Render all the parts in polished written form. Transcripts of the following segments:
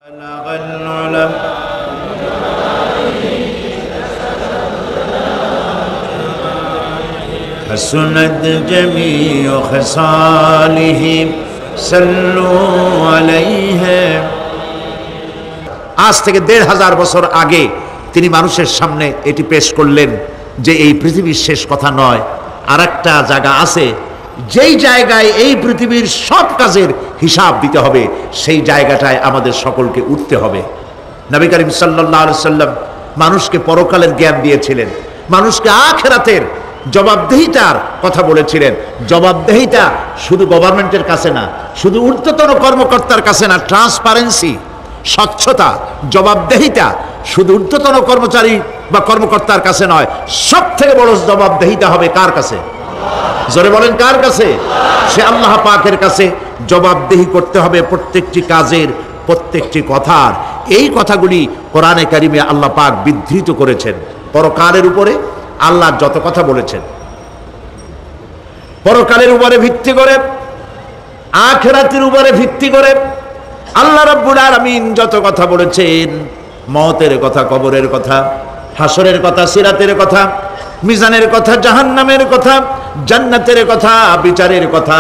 بلغ العلم حسنت جميع خصاله صلوا عليه। আজ থেকে ১৫০০ বছর আগে তিনি মানুষের সামনে এটি পেশ করলেন যে এই পৃথিবীর শেষ কথা নয়, আর একটা জায়গা আছে যেই জায়গায় এই পৃথিবীর সব কাজের হিসাব দিতে হবে, সেই জায়গাটায় আমাদের সকলকে উঠতে হবে। নবী করিম সাল্লাল্লাহু আলাইহি সাল্লাম মানুষকে পরকালের জ্ঞান দিয়েছিলেন, মানুষকে আখিরাতের জবাবদেহিতার কথা বলেছিলেন। জবাবদেহিতা শুধু গভর্নমেন্টের কাছে না, শুধু ঊর্ধ্বতন কর্মকর্তার কাছে না, ট্রান্সপারেন্সি, স্বচ্ছতা, জবাবদেহিতা শুধু ঊর্ধ্বতন কর্মচারী বা কর্মকর্তার কাছে নয়, সব থেকে বড় জবাবদেহিতা হবে কার কাছে? জোরে বলেন, কার কাছে? সে আল্লাহ পাকের কাছে জবাবদেহি করতে হবে প্রত্যেকটি কাজের, প্রত্যেকটি কথার। এই কথাগুলি কোরআনে কারিমে আল্লাহ পাক বিধৃত করেছেন। পরকালের উপরে আল্লাহ যত কথা বলেছেন, পরকালের উপরে ভিত্তি করে, আখিরাতের উপরে ভিত্তি করে আল্লাহ রাব্বুল আলামিন যত কথা বলেছেন, মওতের কথা, কবরের কথা, হাসরের কথা, সিরাতের কথা, মিজানের কথা, জাহান্নামের কথা, জান্নাতের কথা, বিচারের কথা,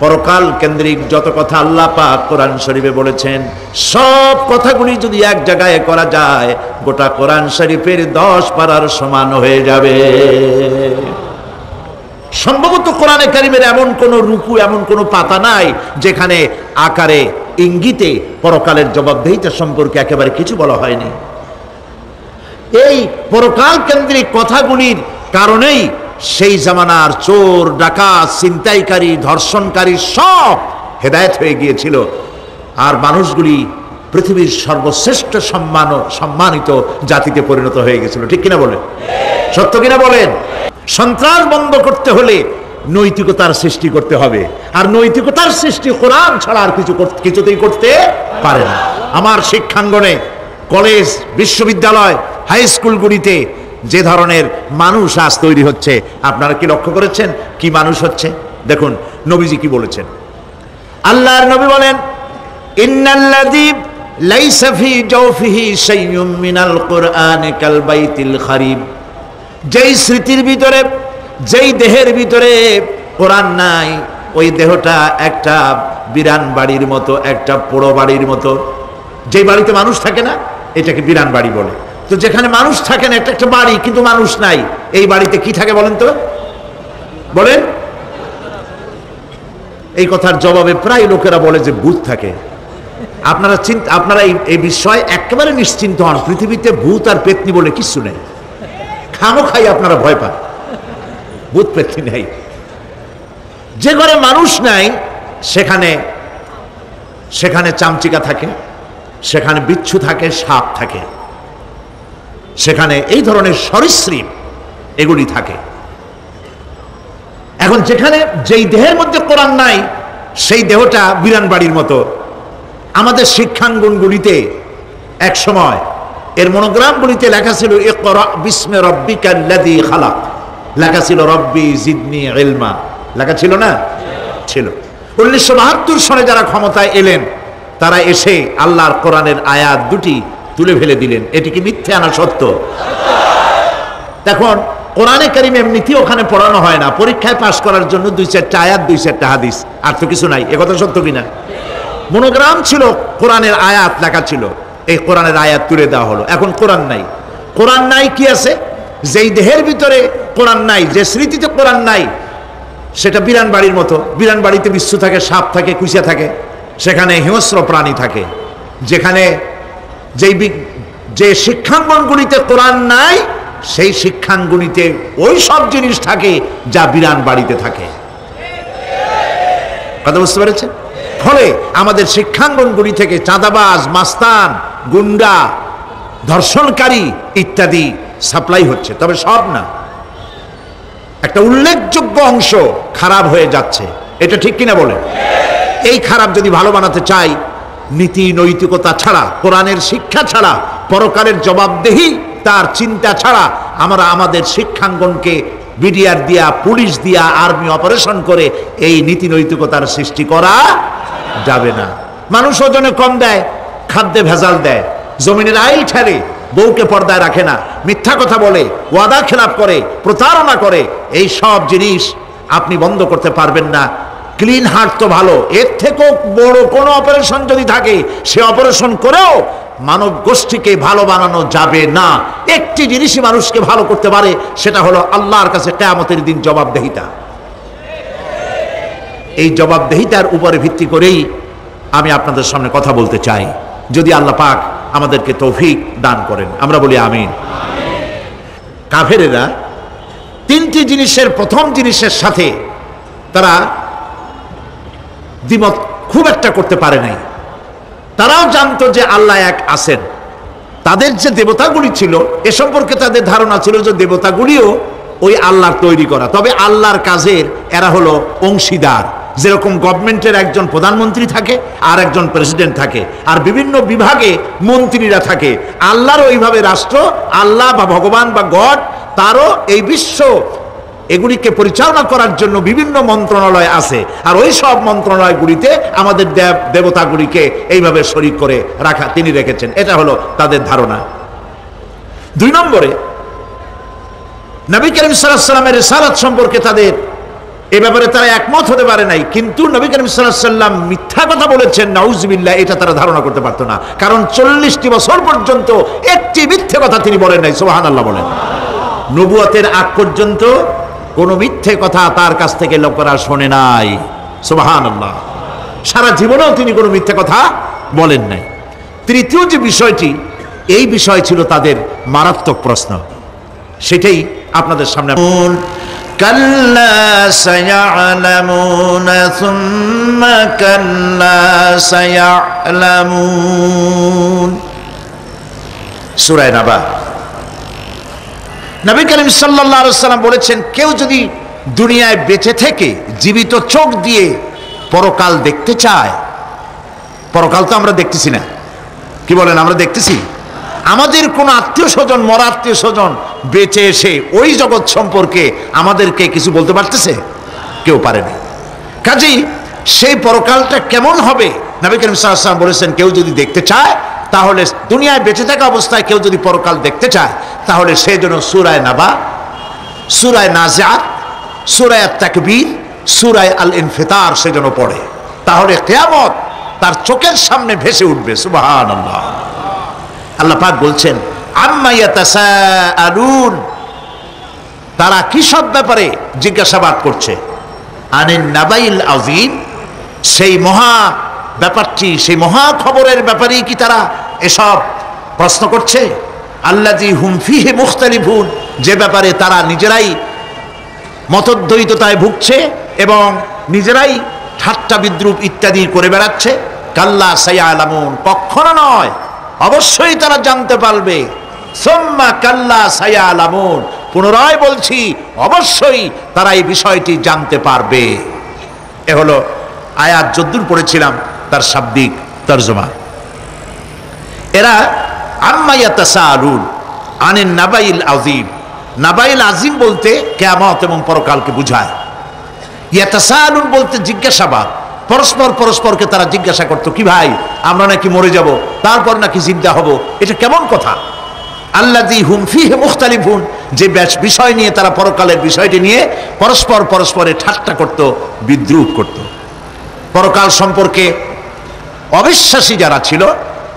পরকাল কেন্দ্রিক যত কথা আল্লাহ পাক কোরআন শরীফে বলেছেন, সব কথাগুলি যদি এক জায়গায় করা যায়, গোটা কোরআন শরীফের 10 পারার সমান হয়ে যাবে। সম্ভবত কোরআনে কারিমের এমন কোন রুকু, এমন কোন পাতা নাই যেখানে আকারে ইঙ্গিতে পরকালের জবাবদেহিতা সম্পর্কে একেবারে কিছু বলা হয়নি। এই পরকাল কেন্দ্রিক কথাগুলির কারণেই সেই জামানার চোর, ডাকাত, ছিনতাইকারী, ধর্ষণকারী সব হেদায়েত হয়ে গিয়েছিল, আর মানুষগুলি পৃথিবীর সর্বশ্রেষ্ঠ সম্মানিত জাতিতে পরিণত হয়ে গেছিল। ঠিক কিনা বলেন? সত্য কিনা বলেন? সন্ত্রাস বন্ধ করতে হলে নৈতিকতার সৃষ্টি করতে হবে, আর নৈতিকতার সৃষ্টি কোরআন ছাড়া আর কিছুতেই করতে পারে না। আমার শিক্ষাঙ্গনে, কলেজ, বিশ্ববিদ্যালয়, হাই স্কুলগুলিতে যে ধরনের মানুষ আজ তৈরি হচ্ছে, আপনারা কি লক্ষ্য করেছেন কি মানুষ হচ্ছে? দেখুন নবীজি কি বলেছেন। আল্লাহর নবী বলেন, ইন্নাল্লাযী লাইসা ফী জাওফিহি শাইউম মিনাল কুরআনি কাল বাইতিল খারিব। যেই স্মৃতির ভিতরে, যেই দেহের ভিতরে কোরআন নাই, ওই দেহটা একটা বিরান বাড়ির মতো, একটা পোড়ো বাড়ির মতো। যেই বাড়িতে মানুষ থাকে না, এটাকে বিরান বাড়ি বলে। তো যেখানে মানুষ থাকে না, এটা একটা বাড়ি কিন্তু মানুষ নাই, এই বাড়িতে কি থাকে বলেন তো? বলেন। এই কথার জবাবে প্রায় লোকেরা বলে যে ভূত থাকে। আপনারা এই বিষয়ে একেবারে নিশ্চিন্ত হন, পৃথিবীতে ভূত আর পেতনি বলে কিছু নেই। খামোখাই আপনারা ভয় পান, ভূত পেতনি নেই। যে ঘরে মানুষ নাই সেখানে চামচিকা থাকে, সেখানে বিচ্ছু থাকে, সাপ থাকে, সেখানে এই ধরনের সরীসৃপ এগুলি থাকে। এখন যেখানে যেই দেহের মধ্যে কোরআন নাই, সেই দেহটা বিরান বাড়ির মতো। আমাদের শিক্ষাঙ্গনগুলিতে এক সময় এর মনোগ্রামগুলিতে লেখা ছিল, ইকরা বিস্মি রাব্বিকাল্লাযী খালাক, লেখা ছিল রব্বি জিদনি ইলমা, লেখা ছিল না? ছিল। 1972 সনে যারা ক্ষমতায় এলেন, তারা এসে আল্লাহর কোরআনের আয়াত দুটি তুলে ফেলে দিলেন। এটি কি মিথ্যে না সত্য? দেখুন কোরআনে কারিম এমনিতেই ওখানে পড়ানো হয় না, পরীক্ষায় পাশ করার জন্য 2-4টা আয়াত, 2-4টা হাদিস, আর তো কিছু নাই। একথা সত্য কিনা? মনোগ্রাম ছিল, কোরআনের আয়াত লেখা ছিল, এই কোরআনের আয়াত তুলে দেওয়া হলো। এখন কোরআন নাই। কোরআন নাই কি আছে? যেই দেহের ভিতরে কোরআন নাই, যে স্মৃতিতে কোরআন নাই, সেটা বিরান বাড়ির মতো। বিরান বাড়িতে বিচ্ছু থাকে, সাপ থাকে, কুইচা থাকে, সেখানে হিংস্র প্রাণী থাকে। যেখানে যে শিক্ষাঙ্গনগুলিতে কোরআন নাই, সেই শিক্ষাঙ্গনিতে ওই সব জিনিস থাকে যা বিরান বাড়িতে থাকে। কথা বুঝতে পেরেছেন? ফলে আমাদের শিক্ষাঙ্গনগুলি থেকে চাঁদাবাজ, মাস্তান, গুন্ডা, ধর্ষণকারী ইত্যাদি সাপ্লাই হচ্ছে, তবে সব না। একটা উল্লেখযোগ্য অংশ খারাপ হয়ে যাচ্ছে। এটা ঠিক কিনা বলেন? এই খারাপ যদি ভালো বানাতে চাই, নীতি নৈতিকতা ছাড়া, কোরআনের শিক্ষা ছাড়া, পরকালের জবাবদেহি তার চিন্তা ছাড়া আমরা আমাদের শিক্ষাঙ্গনকে বিডিআর দিয়া, পুলিশ দিয়া, আর্মি অপারেশন করে এই নীতি নৈতিকতার সৃষ্টি করা যাবে না। মানুষ ওজনে কম দেয়, খাদ্যে ভেজাল দেয়, জমিনের আইল ঠেলে, বউকে পর্দায় রাখে না, মিথ্যা কথা বলে, ওয়াদা খেলাপ করে, প্রতারণা করে, এই সব জিনিস আপনি বন্ধ করতে পারবেন না। ক্লিন হার্ট তো ভালো, এর থেকেও বড় কোনো অপারেশন যদি থাকে, সে অপারেশন করেও মানব গোষ্ঠীকে ভালো বানানো যাবে না। একটি জিনিসই মানুষকে ভালো করতে পারে, সেটা হলো আল্লাহর কাছে কিয়ামতের দিন জবাবদেহিতা। এই জবাবদেহিতার উপরে ভিত্তি করেই আমি আপনাদের সামনে কথা বলতে চাই, যদি আল্লাহ পাক আমাদেরকে তৌফিক দান করেন, আমরা বলি আমিন। কাফেরেরা তিনটি জিনিসের প্রথম জিনিসের সাথে তারা দ্বিমত খুব একটা করতে পারে নাই। তারাও জানতো যে আল্লাহ এক আছেন। তাদের যে দেবতাগুলি ছিল এ সম্পর্কে তাদের ধারণা ছিল যে দেবতাগুলিও ওই আল্লাহর তৈরি করা, তবে আল্লাহর কাজের এরা হলো অংশীদার। যেরকম গভর্নমেন্টের একজন প্রধানমন্ত্রী থাকে আর একজন প্রেসিডেন্ট থাকে, আর বিভিন্ন বিভাগে মন্ত্রীরা থাকে, আল্লাহর ওইভাবে রাষ্ট্র, আল্লাহ বা ভগবান বা গড, তারও এই বিশ্ব এগুলিকে পরিচালনা করার জন্য বিভিন্ন মন্ত্রণালয় আছে, আর ওই সব মন্ত্রণালয়গুলিতে আমাদের দেবতাগুলিকে এইভাবে শরীক করে রাখা তিনি রেখেছেন। এটা হলো তাদের ধারণা। 2 নম্বরে, নবী করিম সাল্লাল্লাহু আলাইহি ওয়াসাল্লামের রিসালাত সম্পর্কে তাদের এ ব্যাপারে তারা একমত হতে পারে নাই, কিন্তু নবী করিম সাল্লাল্লাহু আলাইহি ওয়াসাল্লাম মিথ্যা কথা বলেছেন, নাউজুবিল্লাহ, এটা তারা ধারণা করতে পারতো না। কারণ 40টি বছর পর্যন্ত একটি মিথ্যে কথা তিনি বলেন নাই। সুবহানাল্লাহ বলেন। নবুয়তের আগ পর্যন্ত কোন মিথ্যে কথা তার কাছ থেকে লোকেরা শোনে নাই। সুবহানাল্লাহ। সারা জীবনেও তিনি কোনো মিথ্যে কথা বলেন নাই। তৃতীয় যে বিষয়টি, এই বিষয় ছিল তাদের মারাত্মক প্রশ্ন, সেটাই আপনাদের সামনে। কাল্লা সায়ালামুন সুম্মা কাল্লা সায়ালামুন, সূরা নাবা। নবী করিম সাল্লাল্লাহু আলাইহি ওয়াসাল্লাম বলেছেন, কেউ যদি দুনিয়ায় বেঁচে থেকে জীবিত চোখ দিয়ে পরকাল দেখতে চায়, পরকাল তো আমরা দেখতেছি না, কি বলেন, আমরা দেখতেছি? আমাদের কোন আত্মীয় স্বজন, মরা আত্মীয় স্বজন বেঁচে এসে ওই জগৎ সম্পর্কে আমাদেরকে কিছু বলতে পারতেছে? কেউ পারেনি। কাজেই সেই পরকালটা কেমন হবে, নবী করিম সাল্লাল্লাহু আলাইহি ওয়াসাল্লাম বলেছেন, কেউ যদি দেখতে চায়, তাহলে দুনিয়ায় বেঁচে থাকা অবস্থায় কেউ যদি পরকাল দেখতে চায়, তাহলে সেই জন্য সূরা নাবা, সূরা নাজিআত, সূরা তাকবীর, সূরা আল ইনফিতার সেজন্য পড়ে, তাহলে কিয়ামত তার চোখের সামনে ভেসে উঠবে। সুবহানাল্লাহ। আল্লাহ পাক বলছেন, আম্মা ইয়াতাসাআলুন, তারা কি সব ব্যাপারে জিজ্ঞাসাবাদ করছে? আনিন নাবাইল আযীম, সেই মহা ব্যাপারটি, সেই মহা খবরের ব্যাপারেই কি তারা এসব প্রশ্ন করছে? আল্লাযী হুম ফীহি মুখতালিফুন, যে ব্যাপারে তারা নিজেরাই মতদ্বৈততায় ভুগছে এবং নিজেরাই ঠাট্টা বিদ্রুপ ইত্যাদি করে বেড়াচ্ছে। কাল্লা সায়ালামুন, কখনো নয়, অবশ্যই তারা জানতে পারবে। সুম্মা কাল্লা সায়ালামুন, পুনরায় বলছি, অবশ্যই তারা এই বিষয়টি জানতে পারবে। এ হলো আয়াত যদ্দূর পড়েছিলাম তার শাব্দিক তরজমা। এরা আম্মা ইয়াতাসাআলুন আনিন নাবাইল আযীম, নাবাইল আযীম বলতে কিয়ামত এবং পরকালকে বুঝায়। ইয়াতাসাআলুন বলতে জিজ্ঞাসাবাদ, পরস্পর পরস্পরকে তারা জিজ্ঞাসা করতো, কি ভাই, আমরা নাকি মরে যাব, তারপর নাকি জিন্দা হব, এটা কেমন কথা? আল্লাযী হুম ফীহি মুখতালিফুন, যে বিষয় নিয়ে তারা পরকালের বিষয়টি নিয়ে পরস্পর পরস্পরের ঠাট্টা করত, বিদ্রুপ করত। পরকাল সম্পর্কে অবিশ্বাসী যারা ছিল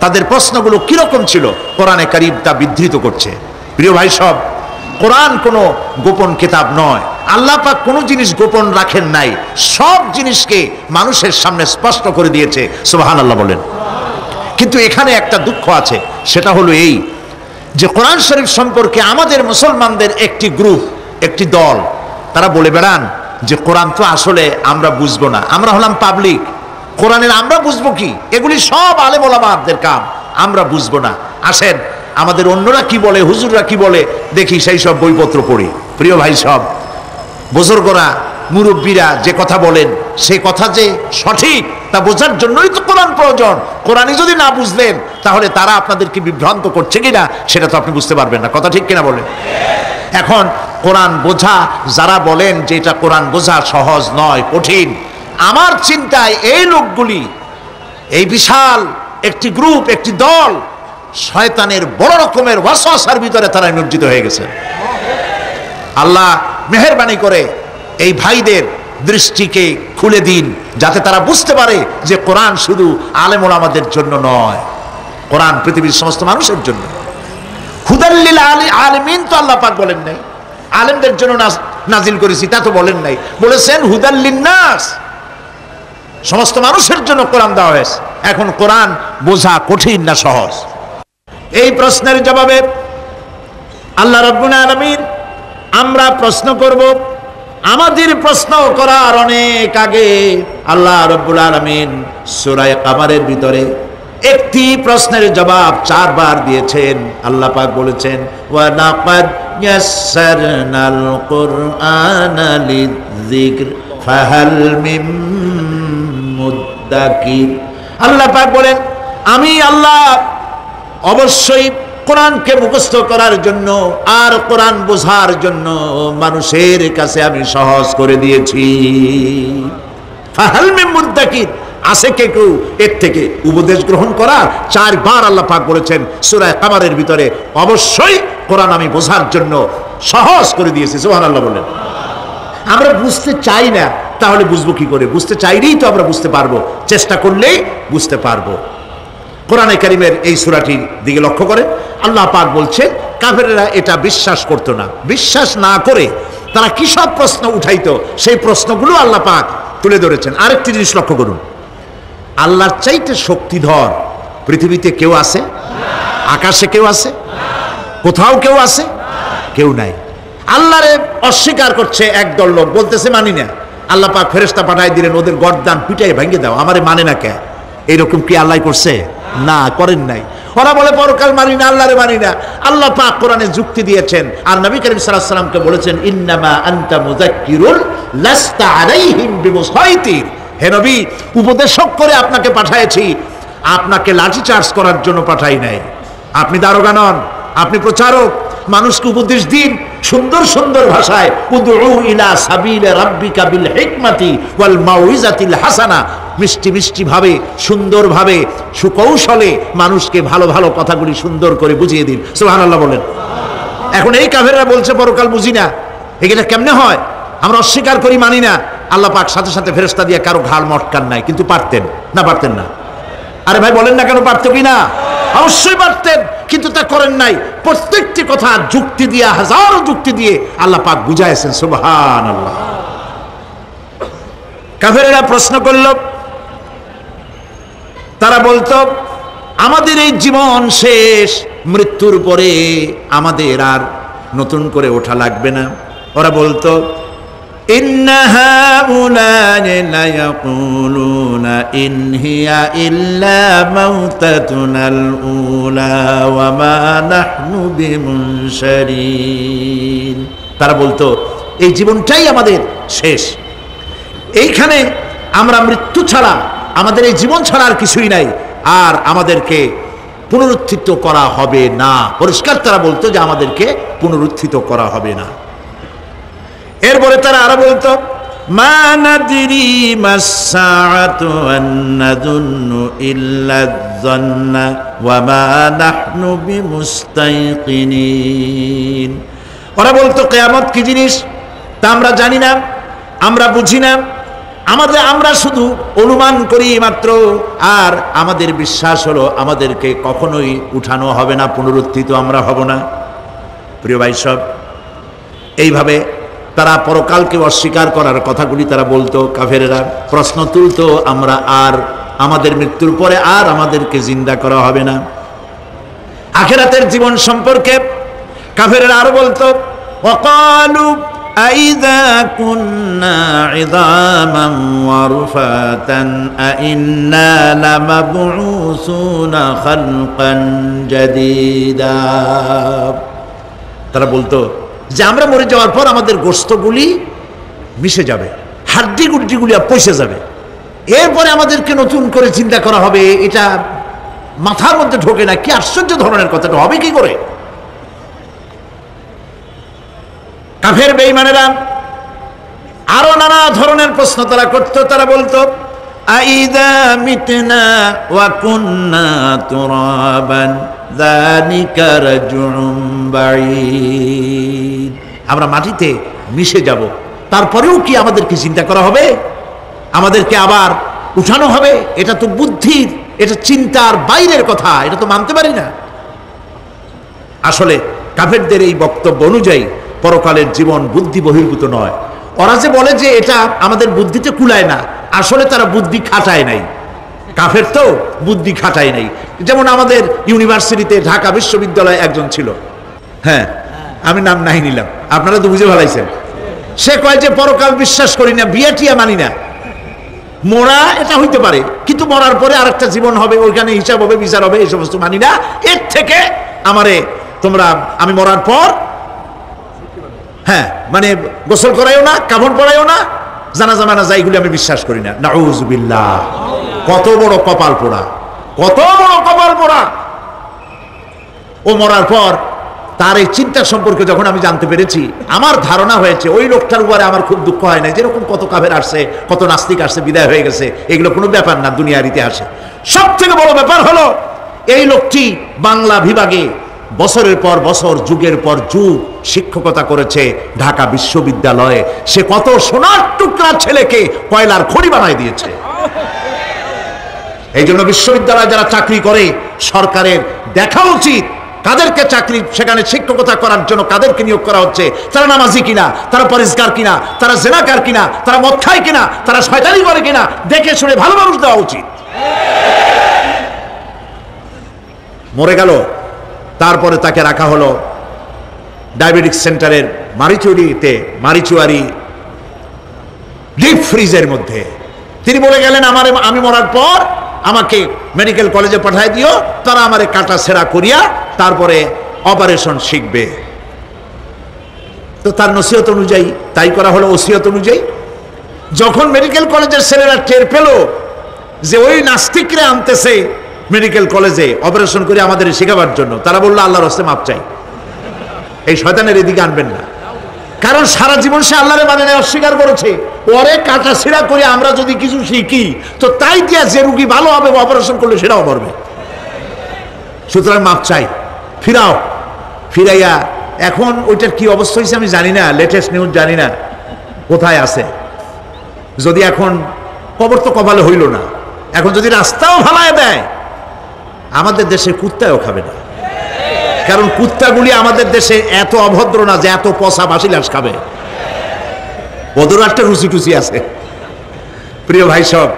তাদের প্রশ্নগুলো কিরকম ছিল, কোরআনে কারীম তা বিধৃত করছে। প্রিয় ভাই সব, কোরআন কোনো গোপন কিতাব নয়। আল্লাহ পাক কোনো জিনিস গোপন রাখেন নাই, সব জিনিসকে মানুষের সামনে স্পষ্ট করে দিয়েছে। সুবহানাল্লাহ বলেন। কিন্তু এখানে একটা দুঃখ আছে, সেটা হলো এই যে কোরআন শরীফ সম্পর্কে আমাদের মুসলমানদের একটি গ্রুপ, একটি দল, তারা বলে বেড়ান যে কোরআন তো আসলে আমরা বুঝবো না, আমরা হলাম পাবলিক, কোরআনের আমরা বুঝবো কি, এগুলি সব আলেম ওলামাদের কাম, আমরা বুঝবো না। আসেন আমাদের অন্যরা কি বলে, হুজুররা কি বলে দেখি, সেই সব বইপত্র পড়ি। প্রিয় ভাই সব, বুজুর্গরা, মুরব্বীরা যে কথা বলেন, সে কথা যে সঠিক তা বোঝার জন্যই তো কোরআন প্রয়োজন। কোরআনই যদি না বুঝলেন, তাহলে তারা আপনাদেরকে বিভ্রান্ত করছে কিনা সেটা তো আপনি বুঝতে পারবেন না। কথা ঠিক কিনা বলেন? এখন কোরআন বোঝা যারা বলেন যে এটা কোরআন বোঝা সহজ নয়, কঠিন, আমার চিন্তায় এই লোকগুলি এই বিশাল একটি গ্রুপ, একটি দল শয়তানের বড় রকমের ওয়াসওয়াসার ভিতরে তারা নিমজ্জিত হয়ে গেছে। আল্লাহ মেহেরবানি করে এই ভাইদের দৃষ্টিকে খুলে দিন, যাতে তারা বুঝতে পারে যে কোরআন শুধু আলেম ওলামাদের জন্য নয়, কোরআন পৃথিবীর সমস্ত মানুষের জন্য। হুদাল্লিল আলিমিন তো আল্লাহ পাক বলেন নাই আলেমদের জন্য নাজিল করেছি, তা তো বলেন নাই, বলেছেন হুদাল্লিন নাস, সমস্ত মানুষের জন্য কোরআন দেওয়া হয়েছে। এখন কোরআন বোঝা কঠিন না সহজ? এই প্রশ্নের জবাবে আল্লাহ রাব্বুল আলামিন, আমরা প্রশ্ন করব, আমাদের প্রশ্ন করার অনেক আগে আল্লাহ রাব্বুল আলামিন সূরা কামারের ভিতরে একটি প্রশ্নের জবাব 4 বার দিয়েছেন। আল্লাহ পাক বলেছেন, ওয়া লাকাদ ইয়াসসারনাল কুরআনা লিযিকর ফাহাল মিন মুদ্দাকির। আল্লাহ পাক বলেন, আমি আল্লাহ অবশ্যই কোরআনকে মুখস্থ করার জন্য আর কোরআন বোঝার জন্য মানুষের কাছে আমি সহজ করে দিয়েছি। ফাহাল মিন মুদ্দাকির, আছে কে কেউ এর থেকে উপদেশ গ্রহণ করার? 4 বার আল্লাহ পাক বলেছেন সূরা কামারের ভিতরে, অবশ্যই কোরআন আমি বোঝার জন্য সহজ করে দিয়েছি। সুবহানাল্লাহ বলেন। আমরা বুঝতে চাই না, তাহলে বুঝবো কি করে? বুঝতে চাইলেই তো আমরা বুঝতে পারবো, চেষ্টা করলেই বুঝতে পারবো। কোরআনে কারীমের এই সূরাটির দিকে লক্ষ্য করে আল্লাহ পাক বলছেন, কাফেরেরা এটা বিশ্বাস করতো না, বিশ্বাস না করে তারা কি সব প্রশ্ন উঠাইতো, সেই প্রশ্নগুলো আল্লাহ পাক তুলে ধরেছেন। আরেকটি জিনিস লক্ষ্য করুন, আল্লাহর চাইতে শক্তিধর পৃথিবীতে কেউ আছে? আকাশে কেউ আছে? কোথাও কেউ আছে? কেউ নাই। আল্লাহরে অস্বীকার করছে একদল লোক, বলতেছে মানি না। আল্লাহ পাক ফেরেশতা পাঠায় দিলেন, ওদের গর্দান পিটাই ভেঙে দাও, আমারে মানে না কে? এরকম কি আল্লাহ করছে? না, করেন নাই। ওরা বলে পরকাল মানি না, আল্লাহরে মানি না। আল্লাহ পাক কোরআনে যুক্তি দিয়েছেন, আর নবী করিম সাল্লাল্লাহু আলাইহি ওয়াসাল্লামকে বলেছেন, ইন্নামা আনতা মুযাক্কিরুন লাস্তা আলাইহিম বিমুসাইতির। হে নবী, উপদেশক করে আপনাকে পাঠিয়েছি, আপনাকে লাঠি চার্জ করার জন্য পাঠাই নাই। আপনি দারোগা নন, আপনি প্রচারক। মানুষকে উপদেশ দিন সুন্দর সুন্দর ভাষায়, উদউ ইলা সাবিলি রাব্বিকা বিল হিকমাতি ওয়াল মাউইজাতিল হাসানা, মিষ্টি মিষ্টি ভাবে, সুন্দর ভাবে, সুকৌশলে মানুষকে ভালো ভালো কথাগুলি সুন্দর করে বুঝিয়ে দিন। সুবহানাল্লাহ বলেন। এখন এই কাফেররা বলছে পরকাল বুঝি না, এটা কেমনে হয়? আমরা অস্বীকার করি, মানি না। আল্লাহ পাক সাথে সাথে ফেরেশতা দিয়ে কারো ঘাড় মটকান নাই, কিন্তু পারতেন না? পারতেন না? আরে ভাই বলেন না কেন, পারতো কি না? অবশ্যই পারতেন, কিন্তু তা করেন নাই। প্রত্যেকটি কথা যুক্তি দিয়ে, হাজারো যুক্তি দিয়ে আল্লাহ পাক বুঝাইছেন। সুবহানাল্লাহ। কাফেরেরা প্রশ্ন করল, তারা বলতো আমাদের এই জীবন শেষ, মৃত্যুর পরে আমাদের আর নতুন করে ওঠা লাগবে না। ওরা বলতো, ইন্না হাউলানি লায়াকুলুনা ইন হিয়া ইল্লা মাউতাতুনাল উলা ওয়া মা নাহনু বিমুনশারিন। তারা বলতো এই জীবনটাই আমাদের শেষ, এইখানে আমরা মৃত্যু ছাড়া, আমাদের এই জীবন ছাড়া আর কিছুই নাই, আর আমাদেরকে পুনরুত্থিত করা হবে না। পরিষ্কার তারা বলতো যে আমাদেরকে পুনরুত্থিত করা হবে না। এরপরে তারা আরো বলতো, মা নাদরি মাসসাআতু ওয়ান নাযুন্নু ইল্লা যান্না ওয়া মা নাহনু বিমুস্তাইকিনিন। ওরা বলতো কিয়ামত কি জিনিস তা আমরা জানি না, আমরা বুঝি না, আমরা শুধু অনুমান করি মাত্র, আর আমাদের বিশ্বাস হলো আমাদেরকে কখনোই উঠানো হবে না, পুনরুত্থিত আমরা হব না। প্রিয় ভাই সব, এইভাবে তারা পরকালকে অস্বীকার করার কথাগুলি তারা বলতো। কাফেরেরা প্রশ্ন তুলতো, আমরা আর আমাদের মৃত্যুর পরে আর আমাদেরকে জিন্দা করা হবে না। আখিরাতের জীবন সম্পর্কে কাফেরেরা আরো বলতো, ওয়াকালু আইযা কুন্না ইযামান ওয়া রুফাতান আইন্না লামাবউসুনা খালকান জাদীদা। তারা বলতো যে আমরা মরে যাওয়ার পর আমাদের গোশতগুলি মিশে যাবে, হাড্ডি গুড্ডিগুলি পচে যাবে, এরপরে আমাদেরকে নতুন করে চিন্তা করা হবে। এটা মাথার মধ্যে ঢোকে না, কি আশ্চর্য ধরনের কথাটা হবে কি করে? কাফের বেঈমানেরা আরো নানা ধরনের প্রশ্ন তারা করত। তারা বলতো, আইদা মিতনা ওয়া কুন্না তুরাবান যালিকা রাজউন বাঈদ। আমরা মাটিতে মিশে যাব, তারপরেও কি আমাদেরকে চিন্তা করা হবে? আমাদেরকে আবার উঠানো হবে? এটা তো বুদ্ধির, এটা চিন্তার বাইরের কথা, এটা তো মানতে পারি না। আসলে কাফেরদের এই বক্তব্য অনুযায়ী পরকালের জীবন বুদ্ধি বহির্ভূত নয়। ওরা যে বলে যে এটা আমাদের বুদ্ধিতে কুলায় না, আসলে তারা বুদ্ধি খাটায় নাই। কাফের তো বুদ্ধি খাটায় নাই। যেমন আমাদের ইউনিভার্সিটিতে ঢাকা বিশ্ববিদ্যালয়ে একজন ছিল, হ্যাঁ আমি নাম নাই নিলাম, আপনারা তো বুঝে ভালাইছেন। সে কয় যে পরকাল বিশ্বাস করি না, বিয়ে টিয়া মানি না। মরা এটা হইতে পারে, কিন্তু মরার পরে আরেকটা জীবন হবে, ওইখানে হিসাব হবে, বিচার হবে, এই সমস্ত মানি না। এর থেকে আমি মরার পর হ্যাঁ মানে গোসল করাইও না, কাফন পরাইও না, জানাজা মানাজা এইগুলি আমি বিশ্বাস করি না। নাউযুবিল্লাহ। কত বড় কপাল পোড়া, কত বড় কপাল পোড়া। ও মরার পর তার এই চিন্তা সম্পর্কে যখন আমি জানতে পেরেছি, আমার ধারণা হয়েছে ওই লোকটার উপরে আমার খুব দুঃখ হয় না। যেরকম কত কাফের আসছে, কত নাস্তিক আসছে, বিদায় হয়ে গেছে, এগুলো কোনো ব্যাপার না দুনিয়ার ইতিহাসে। সব থেকে বড় ব্যাপার হলো এই লোকটি বাংলা বিভাগে বছরের পর বছর, যুগের পর যুগ শিক্ষকতা করেছে ঢাকা বিশ্ববিদ্যালয়ে। সে কত সোনার টুকরা ছেলেকে কয়লার খড়ি বানায় দিয়েছে। এই জন্য বিশ্ববিদ্যালয়ে যারা চাকরি করে সরকারের দেখা উচিত কাদেরকে চাকরি, সেখানে শিক্ষকতা করার জন্য কাদেরকে নিয়োগ করা হচ্ছে, তারা নামাজি কিনা, তারা পরিষ্কার কিনা, তারা জেনাকার কিনা, তারা মদ খায় কিনা, তারা শয়তানি করে কিনা, দেখে শুনে ভালো মানুষ দেওয়া উচিত। মরে গেল, তারপরে তাকে রাখা হলো ডায়াবেটিক্স সেন্টারের মারিচুয়ারি ডিপ ফ্রিজের মধ্যে। তিনি বলে গেলেন আমি মরার পর আমাকে মেডিকেল কলেজে পাঠায় দিও, তারা আমারে কাটা ছেঁড়া করিয়া তারপরে অপারেশন শিখবে। তো তার নসিহত অনুযায়ী তাই করা হলো, ওসিয়ত অনুযায়ী। যখন মেডিকেল কলেজের ছেলেরা টের পেল যে ওই নাস্তিকরা আনতেছে মেডিকেল কলেজে অপারেশন করে আমাদের শেখাবার জন্য, তারা বললো আল্লাহর রাস্তে মাপ চাই, এই শয়তানের এদিকে আনবেন না। কারণ সারা জীবন সে আল্লাহরে মানে না, অস্বীকার করেছে। পরে কাটা ছিঁড়া করে আমরা যদি কিছু শিখি তো তাই দিয়া যে রুগী ভালো হবে, অপারেশন করলে সেটাও মরবে। সুতরাং মাপ চাই, ফিরাও। ফিরাইয়া এখন ওইটার কি অবস্থা হয়েছে আমি জানি না, লেটেস্ট নিউজ জানি না কোথায় আছে। যদি এখন কবর তো কপালে হইল না, এখন যদি রাস্তাও ভালায় দেয়, আমাদের দেশে কুত্তাও খাবে না। কারণ কুত্তাগুলি আমাদের দেশে এত অভদ্র না যে এত পচা বাসি লাশ খাবে, ওদেরও একটা রুচি টুচি আছে। প্রিয় ভাই সব,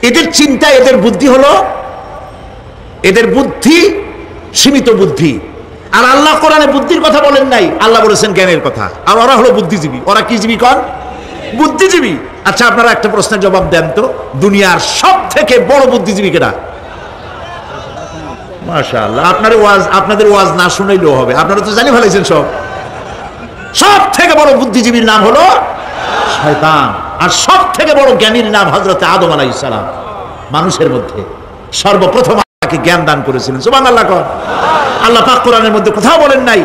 এদের চিন্তা, এদের বুদ্ধি হলো, এদের বুদ্ধি সীমিত বুদ্ধি। আর আল্লাহ কোরআনে বুদ্ধির কথা বলেন নাই, আল্লাহ বলেছেন জ্ঞানের কথা। আর ওরা হলো বুদ্ধিজীবী। ওরা কি জীবী কন? বুদ্ধিজীবী। আচ্ছা আপনারা একটা প্রশ্নের জবাব দেন তো, দুনিয়ার সব থেকে বড় বুদ্ধিজীবী কেডা? মাশাআল্লাহ, আপনাদের ওয়াজ না শুনাইলেও হবে, আপনারা তো জানি ফেলেছেন সব। সব থেকে বড় বুদ্ধিজীবীর নাম হলো শয়তান। আর সব থেকে বড় জ্ঞানীর নাম হযরত আদম আলাইহিস সালাম। মানুষের মধ্যে সর্বপ্রথম আল্লাহকে জ্ঞান দান করেছিলেন। সুবহানাল্লাহ। আল্লাহ পাক কোরআনের মধ্যে কোথাও বলেন নাই